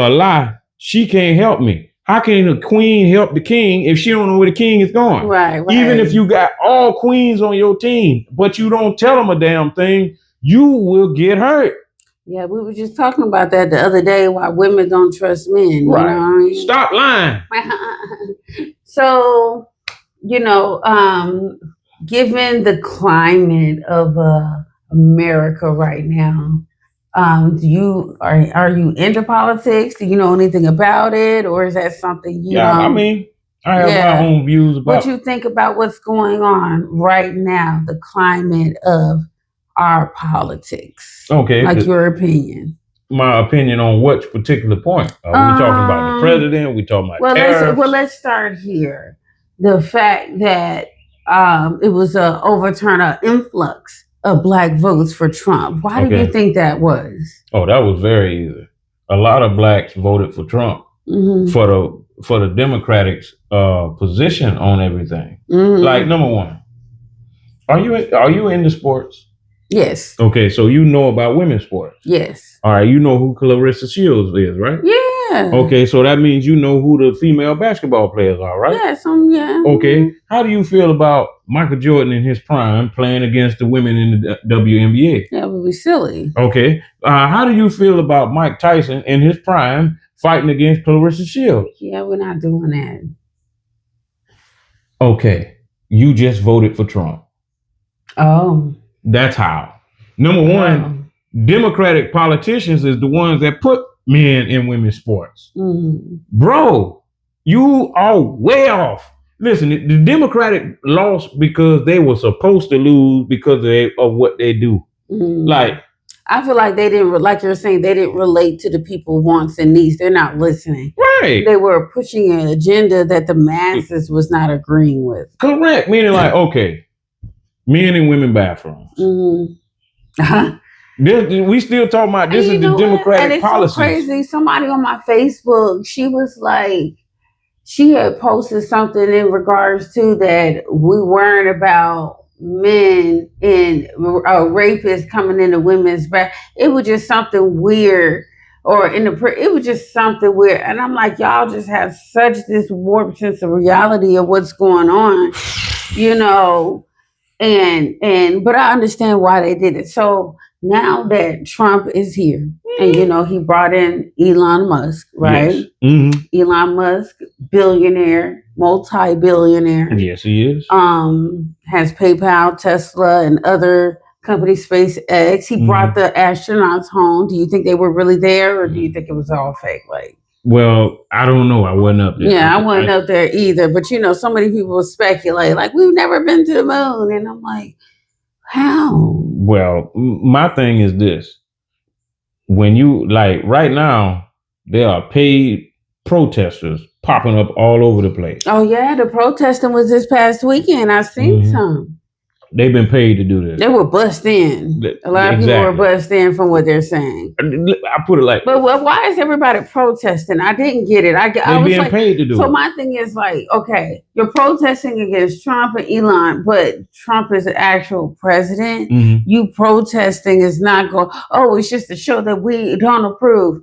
lie, she can't help me. How can the queen help the king if she don't know where the king is going? Right. Even if you got all queens on your team, but you don't tell them a damn thing, you will get hurt. Yeah, we were just talking about that the other day, why women don't trust men. Right. You know what I mean? Stop lying. So, given the climate of America right now, are you into politics? Do you know anything about it, or is that something you? I mean, I have my own views about. What you think about what's going on right now, the climate of our politics? Okay, like your opinion. My opinion on what particular point? Are we talking about the president? We talking about tariffs? Let's start here. The fact that it was overturn an influx of black votes for Trump. Why do you think that was? Oh, that was very easy. A lot of blacks voted for Trump for the Democrats' position on everything. Like, number one, are you into sports? Yes. Okay, so you know about women's sports. Yes. All right, you know who Clarissa Shields is, right? Yeah. Okay, so that means you know who the female basketball players are, right? Yes, yeah. Okay, how do you feel about Michael Jordan in his prime playing against the women in the WNBA? That would be silly. Okay, how do you feel about Mike Tyson in his prime fighting against Clarissa Shields? Yeah, we're not doing that. Okay, you just voted for Trump. Oh. That's how. Number one, Democratic politicians is the ones that put men in women's sports. Bro, you are way off. Listen, the Democratic lost because they were supposed to lose because of what they do. Like, I feel like they didn't, like you're saying, they didn't relate to the people's wants and needs. They're not listening. Right. They were pushing an agenda that the masses was not agreeing with. Correct. Meaning like, okay, men and women bathrooms. We still talking about this is the Democratic policy. So crazy. Somebody on my Facebook, she was like, she had posted something in regards to that we weren't about men and rapists coming into women's bath. It was just something weird, it was just something weird. And I'm like, y'all just have such this warped sense of reality of what's going on, but I understand why they did it. So now that Trump is here, and he brought in Elon Musk, right? Yes. Elon Musk, billionaire, multi-billionaire. Yes, he is. Has PayPal, Tesla, and other company SpaceX. He brought the astronauts home. Do you think they were really there, or do you think it was all fake? Like, well, I don't know. I wasn't up there. Yeah, I wasn't up there either. But so many people speculate, like, we've never been to the moon, and I'm like, how? Well, my thing is this: when you like right now, there are paid protesters popping up all over the place. Oh yeah, the protesting was this past weekend. I seen some. They've been paid to do this. They were bussed in. A lot of people were bussed in from what they're saying. I put it like, but why is everybody protesting? I didn't get it. I was being like, paid to do it. So my thing is like, okay, you're protesting against Trump and Elon, but Trump is the actual president. You protesting is not going. Oh, it's just to show that we don't approve.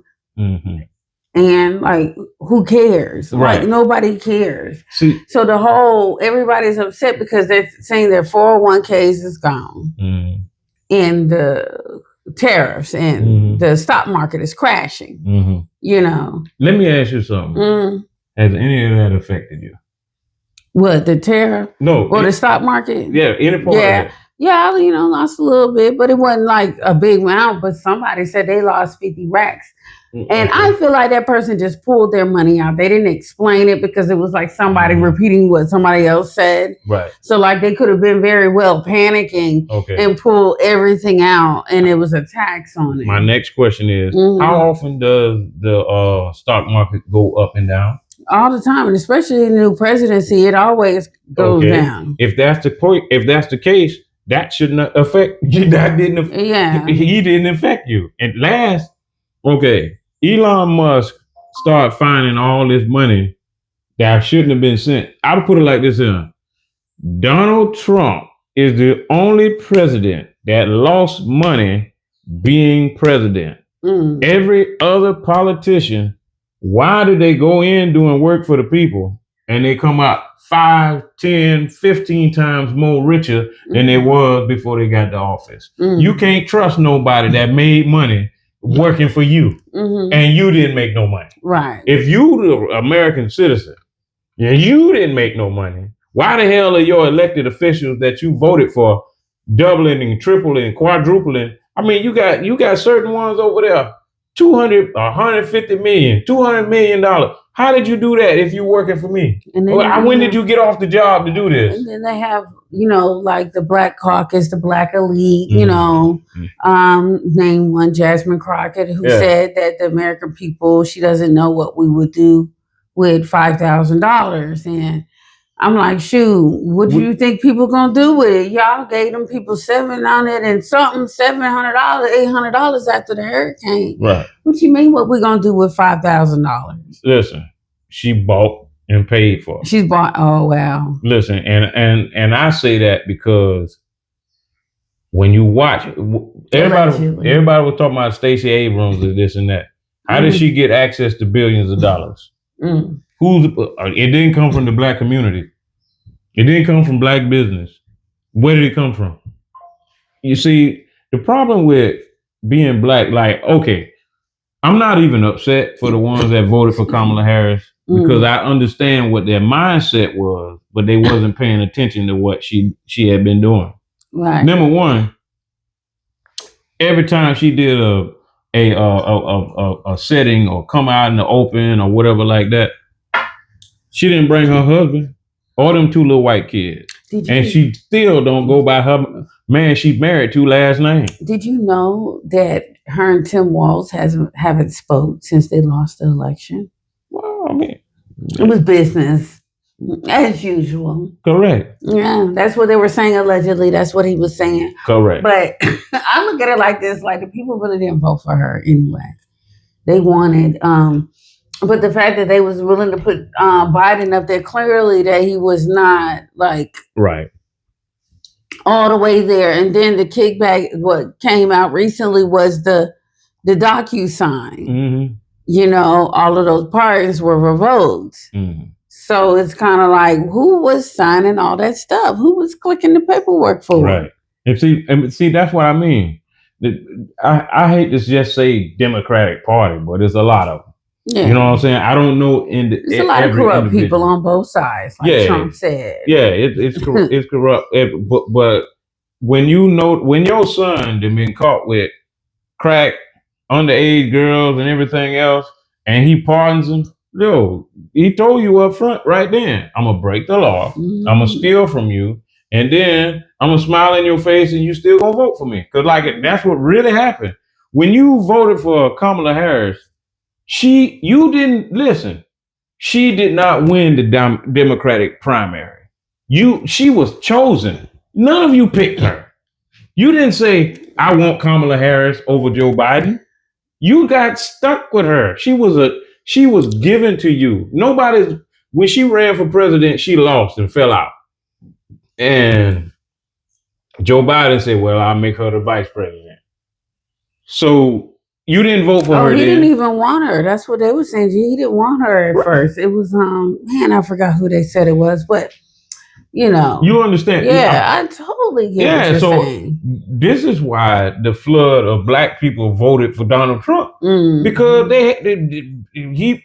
And like, who cares? Right. Like, nobody cares. See, so everybody's upset because they're saying their 401ks is gone, and the tariffs and the stock market is crashing. Let me ask you something. Has any of that affected you? What, the tariff? No. Or the stock market? Yeah, any part of it. Yeah, lost a little bit, but it wasn't like a big amount. But somebody said they lost 50 racks. And I feel like that person just pulled their money out. They didn't explain it because it was like somebody repeating what somebody else said. Right. So like they could have been very well panicking and pull everything out, and it was a tax on it. My next question is, how often does the stock market go up and down? All the time, and especially in the new presidency, it always goes down. If that's the case, that shouldn't affect you. That didn't. He didn't affect you. And last. Elon Musk started finding all this money that shouldn't have been sent. I'll put it like this here. Donald Trump is the only president that lost money being president. Every other politician, why do they go in doing work for the people and they come out 5, 10, 15 times more richer than they was before they got to office? You can't trust nobody that made money working for you and you didn't make no money. Right. If you the American citizen and you didn't make no money, why the hell are your elected officials that you voted for doubling and tripling, quadrupling? I mean, you got certain ones over there, 200, 150 million, $200 million. How did you do that if you're working for me? And then when did you get off the job to do this? And then they have, like the Black Caucus, the Black Elite, name one, Jasmine Crockett, who said that the American people, she doesn't know what we would do with $5,000. And I'm like, shoot, what do you think people gonna do with it? Y'all gave them people $700 and something, $700, $800 after the hurricane. Right. What you mean? What we gonna do with $5,000? Listen, she bought and paid for it. She's bought. Oh wow. Listen, and I say that because when you watch, everybody was talking about Stacey Abrams and this and that. How did she get access to billions of dollars? It didn't come from the black community. It didn't come from black business. Where did it come from? You see, the problem with being black, like, I'm not even upset for the ones that voted for Kamala Harris because I understand what their mindset was, but they wasn't paying attention to what she had been doing. Right. Number one, every time she did a setting or come out in the open or whatever like that, she didn't bring her husband or them 2 little white kids. And she still don't go by her man she's married to last name. Did you know that her and Tim Walz haven't spoke since they lost the election? Well, I mean, it was business as usual. Correct. Yeah, that's what they were saying allegedly. That's what he was saying. Correct. But I look at it like this: like the people really didn't vote for her anyway. They wanted. But the fact that they was willing to put Biden up there, clearly that he was not like right all the way there. And then the kickback, what came out recently was the DocuSign. All of those pardons were revoked. So it's kind of like, who was signing all that stuff? Who was clicking the paperwork for? Right. And see, that's what I mean. I hate to just say Democratic Party, but there's a lot of them. Yeah. You know what I'm saying? I don't know. There's a lot of corrupt people on both sides, like Trump said. Yeah, it's corrupt. But when your son done been caught with crack, underage girls, and everything else, and he pardons them, he told you up front right then, I'm gonna break the law, I'm gonna steal from you, and then I'm gonna smile in your face, and you still gonna vote for me. Cause that's what really happened. When you voted for Kamala Harris, you didn't listen. She did not win the Democratic primary. She was chosen. None of you picked her. You didn't say, I want Kamala Harris over Joe Biden. You got stuck with her. She was given to you. When she ran for president, she lost and fell out. And Joe Biden said, well, I'll make her the vice president. So you didn't vote for her. He didn't even want her. That's what they were saying. He didn't want her at first. It was I forgot who they said it was, but you understand. Yeah, I totally get what you're saying. This is why the flood of black people voted for Donald Trump, because he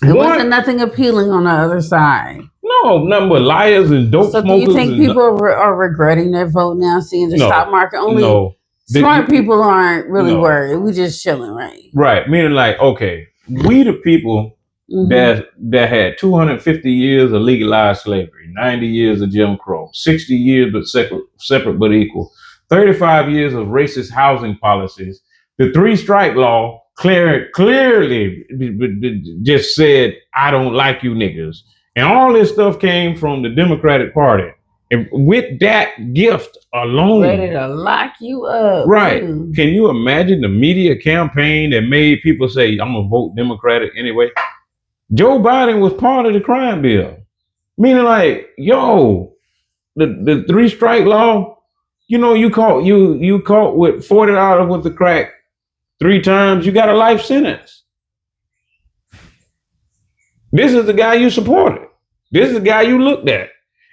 wasn't nothing appealing on the other side. No, nothing but liars and dope smokers. So do you think people are regretting their vote now, seeing the stock market? Only smart people aren't really worried. We just chilling, right? Right. Meaning like, okay, we the people that had 250 years of legalized slavery, 90 years of Jim Crow, 60 years but separate but equal, 35 years of racist housing policies. The 3-strike law clearly just said, I don't like you niggas. And all this stuff came from the Democratic Party. And with that gift alone, ready to lock you up. Right. Too. Can you imagine the media campaign that made people say, I'm going to vote Democratic anyway? Joe Biden was part of the crime bill. Meaning like, the 3-strike law, you caught with $40 worth of crack 3 times, you got a life sentence. This is the guy you supported. This is the guy you looked at.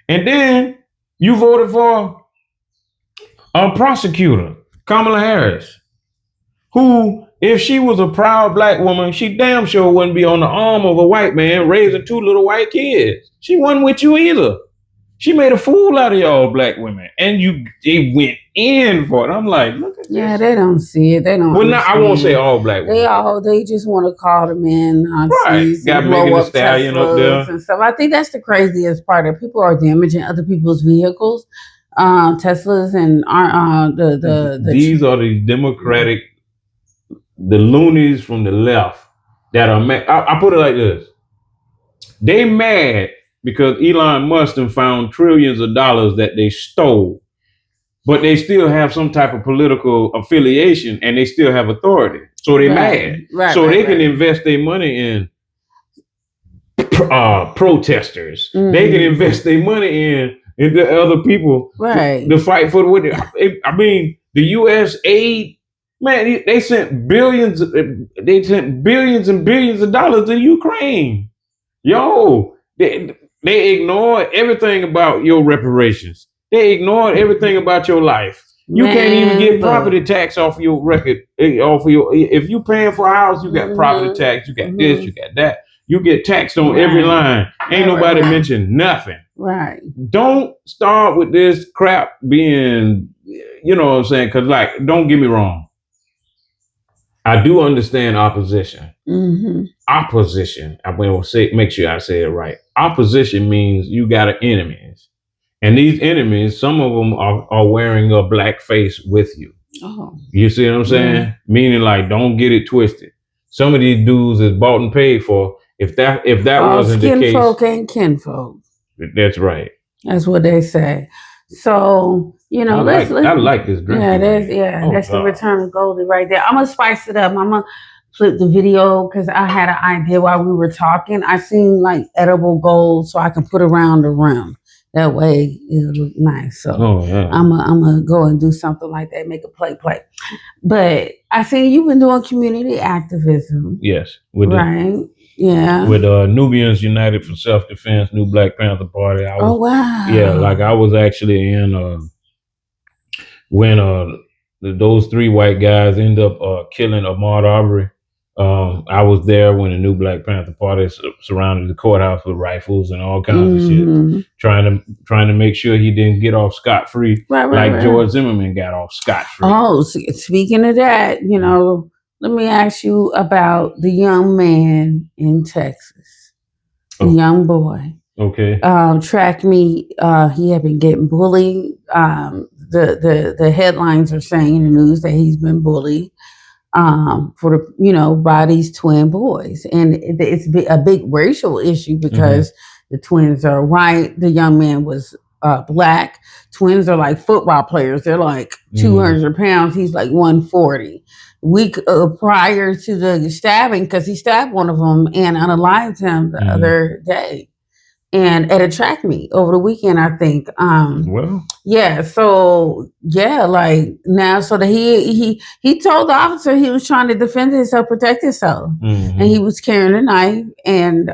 And then you voted for a prosecutor, Kamala Harris, who, if she was a proud black woman, she damn sure wouldn't be on the arm of a white man raising 2 little white kids. She wasn't with you either. She made a fool out of y'all black women, and they went in for it. I'm like, look at this. Yeah, they don't see it. They don't. Well, I won't say all black women. They just want to call the men Nazis, right? Got Megan Thee Stallion up there and stuff. I think that's the craziest part. That people are damaging other people's vehicles, Teslas, and these are the Democratic, the loonies from the left that are mad. I put it like this: they mad because Elon Musk found trillions of dollars that they stole, but they still have some type of political affiliation and they still have authority. So they're mad. Right, so they can invest their money in protesters. They can invest their money into other people to fight for the. I mean, the U.S. aid, man, they sent billions and billions of dollars to Ukraine. They ignored everything about your reparations. They ignored everything about your life. You can't even get property tax off your record. If you paying for a house, you got property tax. You got this. You got that. You get taxed on every line. Ain't nobody mentioned nothing. Right. Don't start with this crap being, you know what I'm saying? Because don't get me wrong. I do understand opposition. Opposition. I will make sure I say it right. Opposition means you got enemies. And these enemies, some of them are wearing a black face with you. Oh. You see what I'm saying? Yeah. Meaning don't get it twisted. Some of these dudes is bought and paid for. If that wasn't the case. Kinfolk ain't kinfolk. That's right. That's what they say. So, I like this drink. That's the return of Goldie right there. I'm going to spice it up. I'm going to flip the video because I had an idea while we were talking. I seen edible gold so I can put around the rim. That way it'll look nice. So I'm gonna go and do something like that, make a play. But I seen you've been doing community activism. Yes. With Nubians United for Self-Defense, New Black Panther Party. Oh wow. Yeah, I was actually in when those 3 white guys end up killing Ahmaud Arbery I was there when the new Black Panther Party surrounded the courthouse with rifles and all kinds of shit, trying to make sure he didn't get off scot free, like George Zimmerman got off scot free. Oh, speaking of that, let me ask you about the young man in Texas, the young boy. Okay. Track meet. He had been getting bullied. The headlines are saying in the news that he's been bullied. By these twin boys, and it's a big racial issue because the twins are white. The young man was black. Twins are like football players. They're like 200 pounds. He's like 140. Week prior to the stabbing, because he stabbed one of them and unalived him the other day. And at a track meet over the weekend, I think. So that he told the officer he was trying to defend himself, protect himself, and he was carrying a knife. And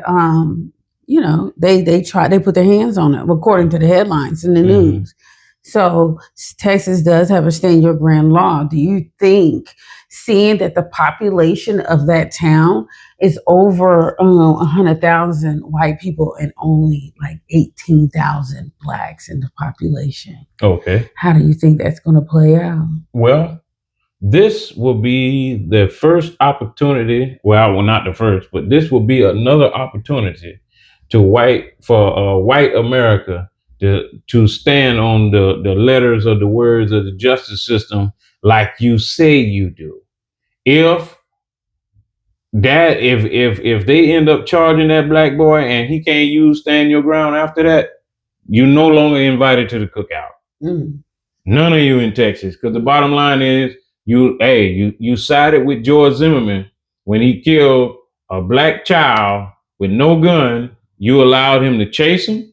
they put their hands on him, according to the headlines in the news. So Texas does have a stand your ground law. Do you think, seeing that the population of that town is over 100,000 white people and only like 18,000 blacks in the population? Okay. How do you think that's going to play out? Well, this will be the first opportunity. Well, not the first, but this will be another opportunity for white America to stand on the letters of the words of the justice system, like you say you do. If they end up charging that black boy and he can't use stand your ground after that, you're no longer invited to the cookout. None of you in Texas, because the bottom line is you sided with George Zimmerman when he killed a black child with no gun. You allowed him to chase him,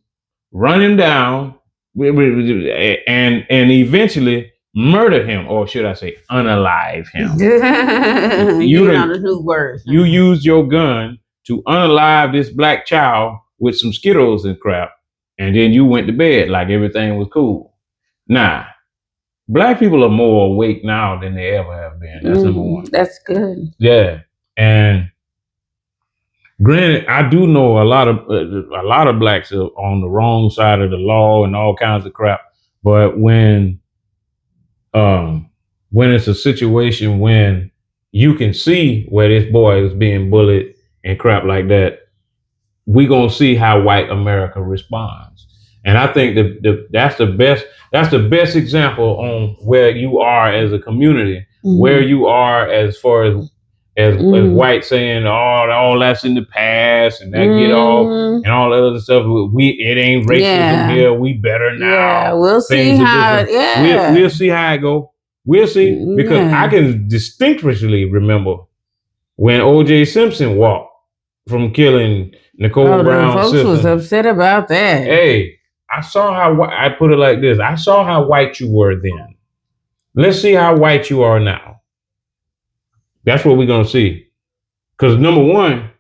run him down, and eventually murder him, or should I say unalive him. The new word. You used your gun to unalive this black child with some Skittles and crap, and then you went to bed like everything was cool. Nah, black people are more awake now than they ever have been. That's number one. That's good. Yeah, and granted, I do know a lot of blacks are on the wrong side of the law and all kinds of crap. But when it's a situation when you can see where this boy is being bullied and crap like that, we gonna see how white America responds. And I think that's the best example on where you are as a community, where you are as far as white saying all that's in the past and that get off and all that other stuff. It ain't racism here. We better now. Yeah, we'll see how. We'll see how it go. We'll see, because I can distinctly remember when O.J. Simpson walked from killing Nicole Brown's folks sister. Was upset about that. Hey, I saw how I put it like this. I saw how white you were then. Let's see how white you are now. That's what we're going to see. Because number one,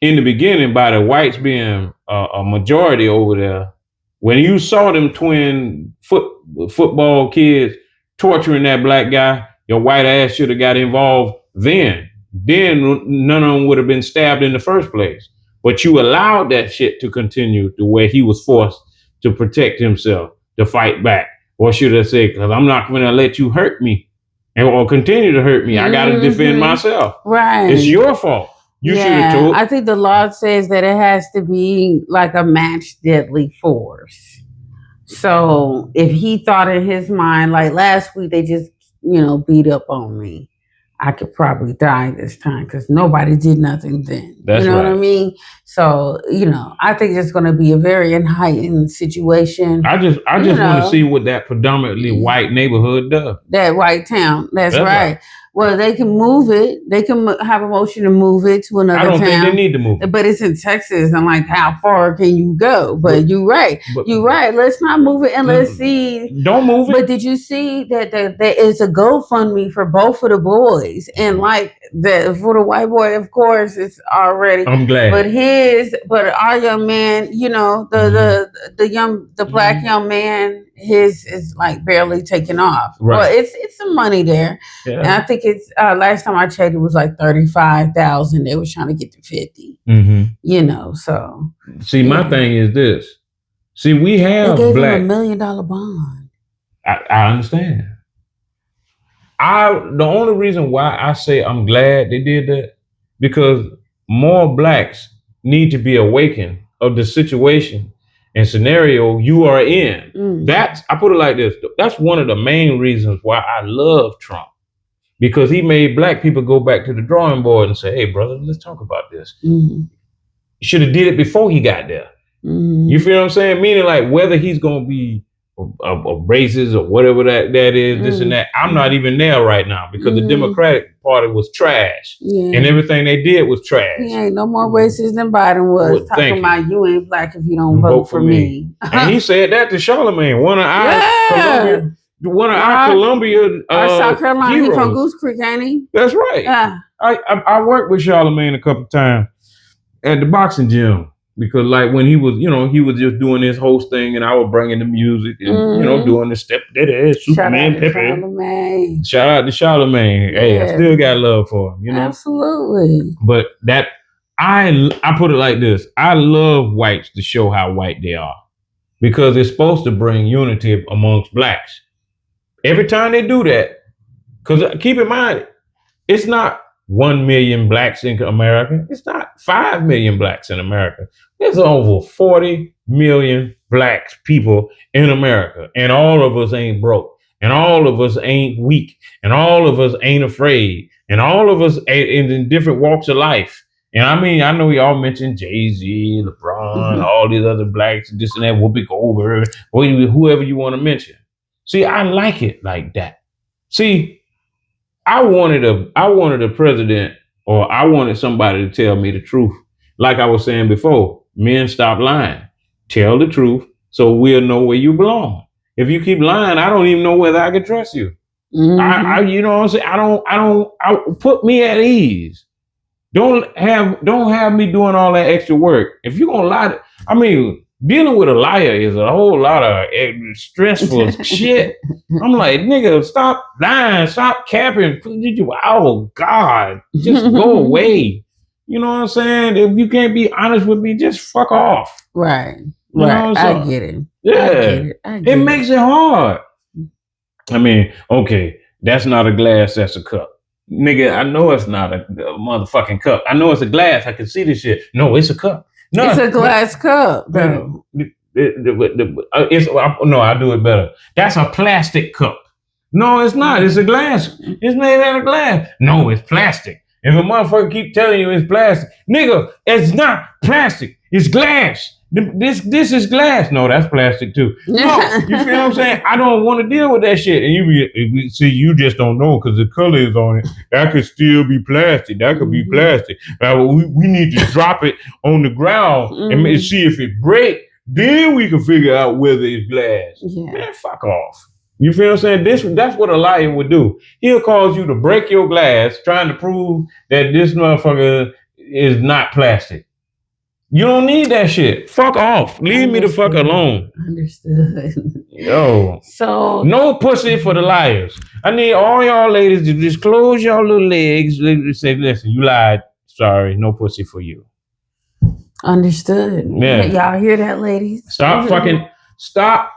in the beginning, by the whites being a majority over there, when you saw them twin football kids torturing that black guy, your white ass should have got involved then. Then none of them would have been stabbed in the first place. But you allowed that shit to continue to where he was forced to protect himself, to fight back. Or should I say, because I'm not going to let you hurt me or continue to hurt me. I got to defend myself. Right. It's your fault. You should have told. I think the law says that it has to be like a match deadly force. So if he thought in his mind, like last week, they just, beat up on me, I could probably die this time because nobody did nothing then. That's what I mean? So, I think it's going to be a very heightened situation. I just want to see what that predominantly white neighborhood does. That white town. That's right. Well, they can move it. They can have a motion to move it to another town. I don't think they need to move it. But it's in Texas. I'm like, how far can you go? But you're right. You're right. Let's not move it and let's see. Don't move it. But did you see that there is a GoFundMe for both of the boys? And like for the white boy, of course, it's already. I'm glad. But our young man, the black young man, his is like barely taking off. Right. Well, it's some money there. Yeah. And I think it's last time I checked, it was like 35,000. They was trying to get to 50. You know, so see, my thing is this. See, we have they gave black. him $1 million bond. I understand. The only reason why I say I'm glad they did that, because more blacks need to be awakened of the situation and scenario you are in. I put it like this. That's one of the main reasons why I love Trump, because he made black people go back to the drawing board and say, hey, brother, let's talk about this. You should have did it before he got there. You feel what I'm saying? Meaning like whether he's going to be a racist or whatever that is, this and that. I'm not even there right now because the Democratic Party was trash. And everything they did was trash. He ain't no more racist than Biden was. Talking about you ain't black if you don't vote for me. And he said that to Charlemagne, one of our Columbia South Carolina, heroes. He from Goose Creek, ain't he? That's right. Yeah. I worked with Charlemagne a couple times at the boxing gym. Because like when he was just doing his host thing and I was bringing the music and, doing the step that Superman Pepe. Shout out to Charlemagne. Hey, I still got love for him, Absolutely. But that, I put it like this. I love whites to show how white they are because it's supposed to bring unity amongst blacks. Every time they do that, because keep in mind, it's not 1 million blacks in America. It's not 5 million blacks in America. There's over 40 million black people in America. And all of us ain't broke. And all of us ain't weak. And all of us ain't afraid. And all of us in different walks of life. And I mean, I know y'all mentioned Jay-Z, LeBron, all these other blacks, this and that, Whoopi Goldberg, whoever you want to mention. See, I like it like that. See, I wanted a president, or I wanted somebody to tell me the truth. Like I was saying before, men, stop lying. Tell the truth so we'll know where you belong. If you keep lying, I don't even know whether I can trust you. I you know what I'm saying? I put me at ease. Don't have me doing all that extra work. If you're gonna lie, dealing with a liar is a whole lot of stressful shit. I'm like, nigga, stop lying, stop capping. Oh God, just go away. You know what I'm saying? If you can't be honest with me, just fuck off. Right. I get it. Yeah. It makes it hard. I mean, okay, that's not a glass, that's a cup. Nigga, I know it's not a motherfucking cup. I know it's a glass. I can see this shit. No, it's a cup. No, it's a glass cup, though. I do it better. That's a plastic cup. No, it's not. It's a glass. It's made out of glass. No, it's plastic. If a motherfucker keep telling you it's plastic, nigga, it's not plastic. It's glass. This is glass. No, that's plastic too. No, you feel what I'm saying? I don't want to deal with that shit. And you just don't know because the color is on it. That could still be plastic. That could be plastic. We need to drop it on the ground and see if it breaks. Then we can figure out whether it's glass. Yeah. Man, fuck off. You feel what I'm saying? That's what a liar would do. He'll cause you to break your glass trying to prove that this motherfucker is not plastic. You don't need that shit. Fuck off. Leave me the fuck alone. Understood. Yo. So no pussy for the liars. I need all y'all ladies to just close y'all little legs. Say, listen, you lied. Sorry, no pussy for you. Understood. Yeah. Y'all hear that, ladies? Stop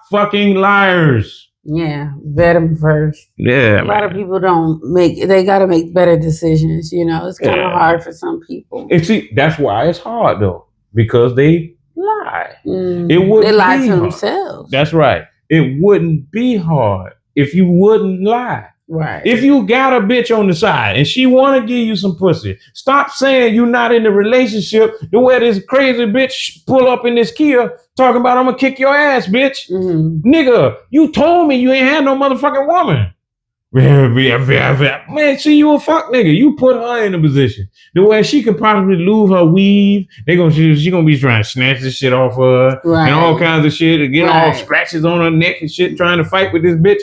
fucking liars. Yeah, vet them first. Yeah. A lot of people they got to make better decisions. It's kind of hard for some people. And see, that's why it's hard though, because they lie. They lie to themselves. That's right. It wouldn't be hard if you wouldn't lie. Right. If you got a bitch on the side and she want to give you some pussy, stop saying you're not in the relationship to where this crazy bitch pull up in this Kia talking about I'm gonna kick your ass, bitch. Nigga, you told me you ain't had no motherfucking woman. Man, see, you a fuck nigga. You put her in a position the way she could possibly lose her weave. She gonna be trying to snatch this shit off her and all kinds of shit and get all scratches on her neck and shit trying to fight with this bitch.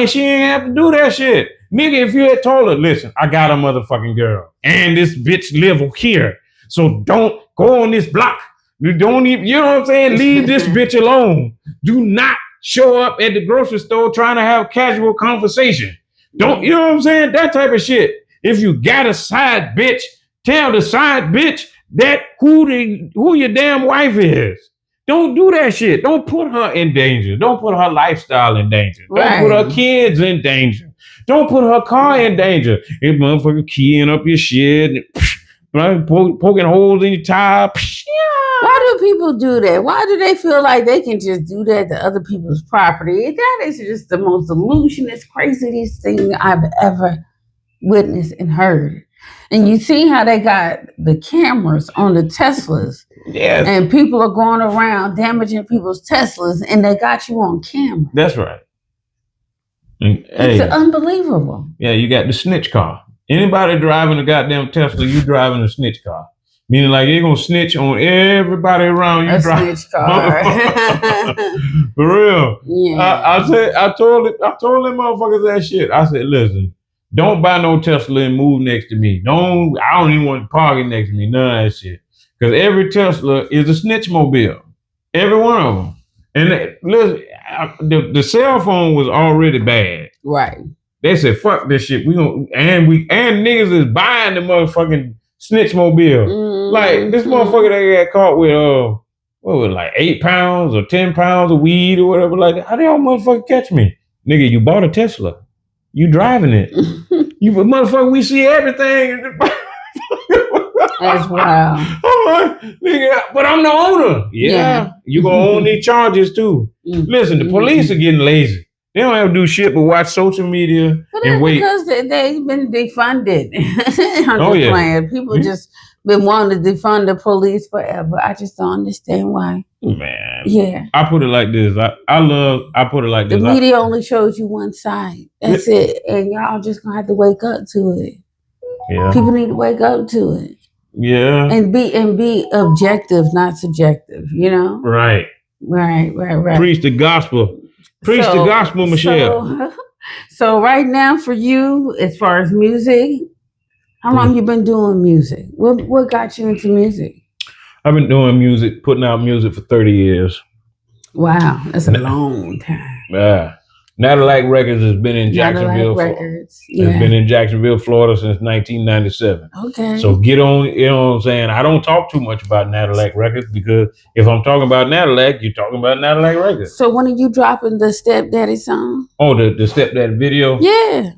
She ain't have to do that shit. Nigga, if you had told her, listen, I got a motherfucking girl and this bitch live here. So don't go on this block. You don't even, you know what I'm saying? Leave this bitch alone. Do not show up at the grocery store trying to have casual conversation. Don't, you know what I'm saying? That type of shit. If you got a side bitch, tell the side bitch that who your damn wife is. Don't do that shit. Don't put her in danger. Don't put her lifestyle in danger. Don't put her kids in danger. Don't put her car in danger. If motherfucker keying up your shit, poking holes in your tire. Why do people do that? Why do they feel like they can just do that to other people's property? That is just the most illusionist, craziest thing I've ever witnessed and heard. And you see how they got the cameras on the Teslas. Yes. And people are going around damaging people's Teslas and they got you on camera. That's right. It's unbelievable. Yeah, you got the snitch car. Anybody driving a goddamn Tesla, you driving a snitch car. Meaning like you're gonna snitch on everybody around you. Snitch car. For real. Yeah. I told them motherfuckers that shit. I said, listen, don't buy no Tesla and move next to me. I don't even want to park it next to me. None of that shit. Because every Tesla is a snitch mobile. Every one of them. And listen, the cell phone was already bad. Right. They said, fuck this shit. And niggas is buying the motherfucking snitch mobile. Mm-hmm. Like this motherfucker that got caught with what was it, like 8 pounds or 10 pounds of weed or whatever like that. How they all motherfucker catch me? Nigga, you bought a Tesla. You driving it. You motherfucker, we see everything. That's wild. I'm like, nigga, but I'm the owner. Yeah. You gonna own these charges too. Listen, the police are getting lazy. They don't have to do shit but watch social media and wait. Because they've been defunded. Playing. People just been wanting to defund the police forever. I just don't understand why. Man. Yeah. I put it like this. I put it like this. The media only shows you one side. That's it. And y'all just gonna have to wake up to it. Yeah. People need to wake up to it. Yeah. And be objective, not subjective, you know? Right. Preach the gospel. Preach the gospel, Michelle. So right now for you, as far as music, how long you been doing music? What got you into music? I've been doing music, putting out music for 30 years. Wow, that's a long time. Yeah. Natalac Records has been in Jacksonville. It's been in Jacksonville, Florida since 1997. Okay. So get on, you know what I'm saying? I don't talk too much about Natalac Records because if I'm talking about Natalac, you're talking about Natalac Records. So when are you dropping the Stepdaddy song? Oh, the Stepdaddy video? Yeah.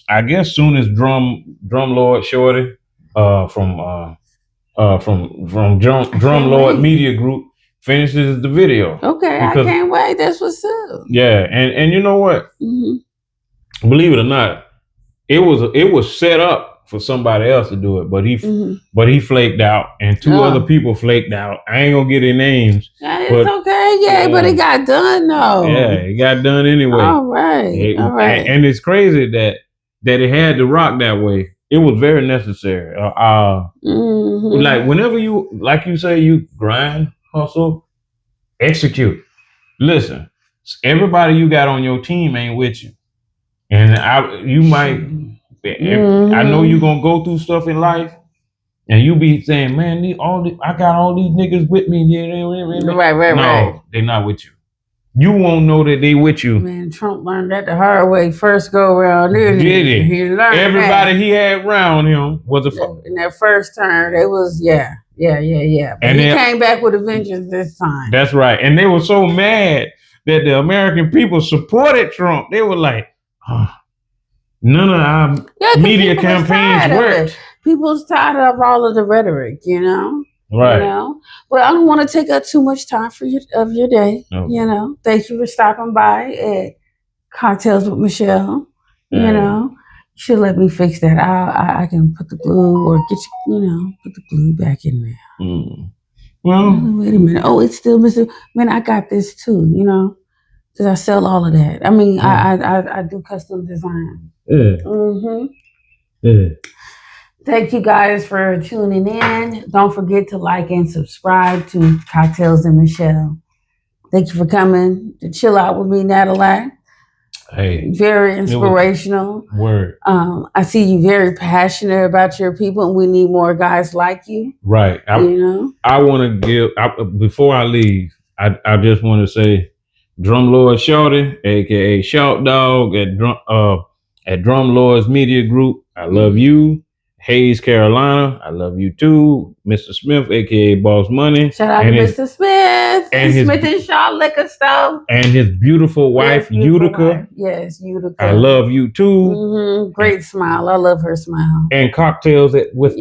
I guess soon as Drum Lord Shorty from Drum Lord Media Group finishes the video. Okay, I can't wait. That's what's up. Yeah, and you know what? Mm-hmm. Believe it or not, it was set up for somebody else to do it, but he flaked out, and two other people flaked out. I ain't gonna get their names. It's okay, but it got done though. Yeah, it got done anyway. All right. And it's crazy that it had to rock that way. It was very necessary. Like whenever you, like you say, you grind. Hustle, execute. Listen, everybody you got on your team ain't with you, and you might. I know you're gonna go through stuff in life, and you be saying, "Man, I got all these niggas with me." Right. No, they're not with you. You won't know that they with you. Man, Trump learned that the hard way. First go around, didn't he? Did he? He learned everybody he had around him was a fuck. In that first term, it was Yeah. But and he came back with a vengeance this time. That's right. And they were so mad that the American people supported Trump. They were like, none of our media campaigns worked. People's tired of all of the rhetoric, you know? Right. You know? But I don't want to take up too much time of your day. Okay. You know? Thank you for stopping by at Cocktails with Michelle. You know? She'll let me fix that. I can put the glue or get put the glue back in there. Well, wait a minute. Oh, it's still missing. Man, I got this too, you know, because I sell all of that. I mean, I do custom design. Yeah. Mm-hmm. Yeah. Thank you guys for tuning in. Don't forget to like and subscribe to Cocktails and Michelle. Thank you for coming to chill out with me, Natalac. Hey, very inspirational. Word. I see you very passionate about your people, and we need more guys like you. Right. I want to give before I leave. I just want to say Drum Lord Shorty, aka Short Dog at Drum Lords Media Group. I love you. Hayes, Carolina, I love you too. Mr. Smith, aka Boss Money. Shout out to Mr. Smith and Smith and Shaw Liquor Store. And his beautiful wife, Utica. Yes, Utica. I love you too. Great smile. I love her smile. And cocktails with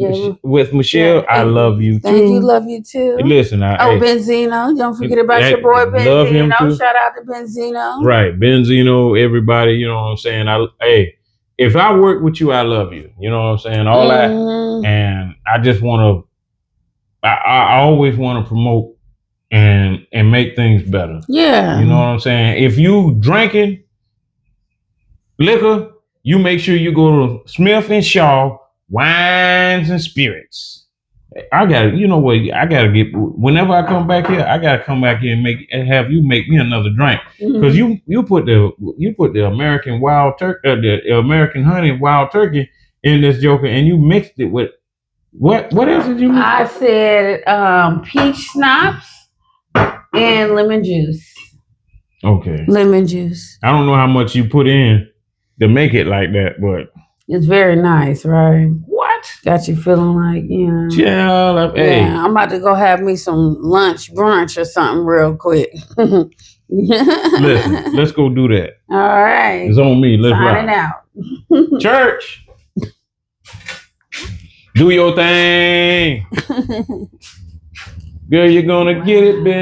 Michelle. Yeah. I love you too. Thank you. Love you too. Listen, Benzino. Don't forget about your boy Benzino. Love him too. Shout out to Benzino. Right, Benzino. Everybody, you know what I'm saying. If I work with you, I love you. You know what I'm saying? All that. And I just want to, I always want to promote and make things better. Yeah. You know what I'm saying? If you drinking liquor, you make sure you go to Smith and Shaw Wines and Spirits. I gotta get, whenever I come back here, I gotta come back here and have you make me another drink. Cause you put the American wild turkey, the American honey wild turkey in this joker, and you mixed it with what else did you mix? I said peach schnapps and lemon juice. Okay. Lemon juice. I don't know how much you put in to make it like that, but it's very nice, right? What? Got you feeling like, Yeah, I'm about to go have me some brunch or something real quick. Listen, let's go do that. All right. It's on me. Let's Signing out. Church. Do your thing. Girl, you're gonna get it, Ben.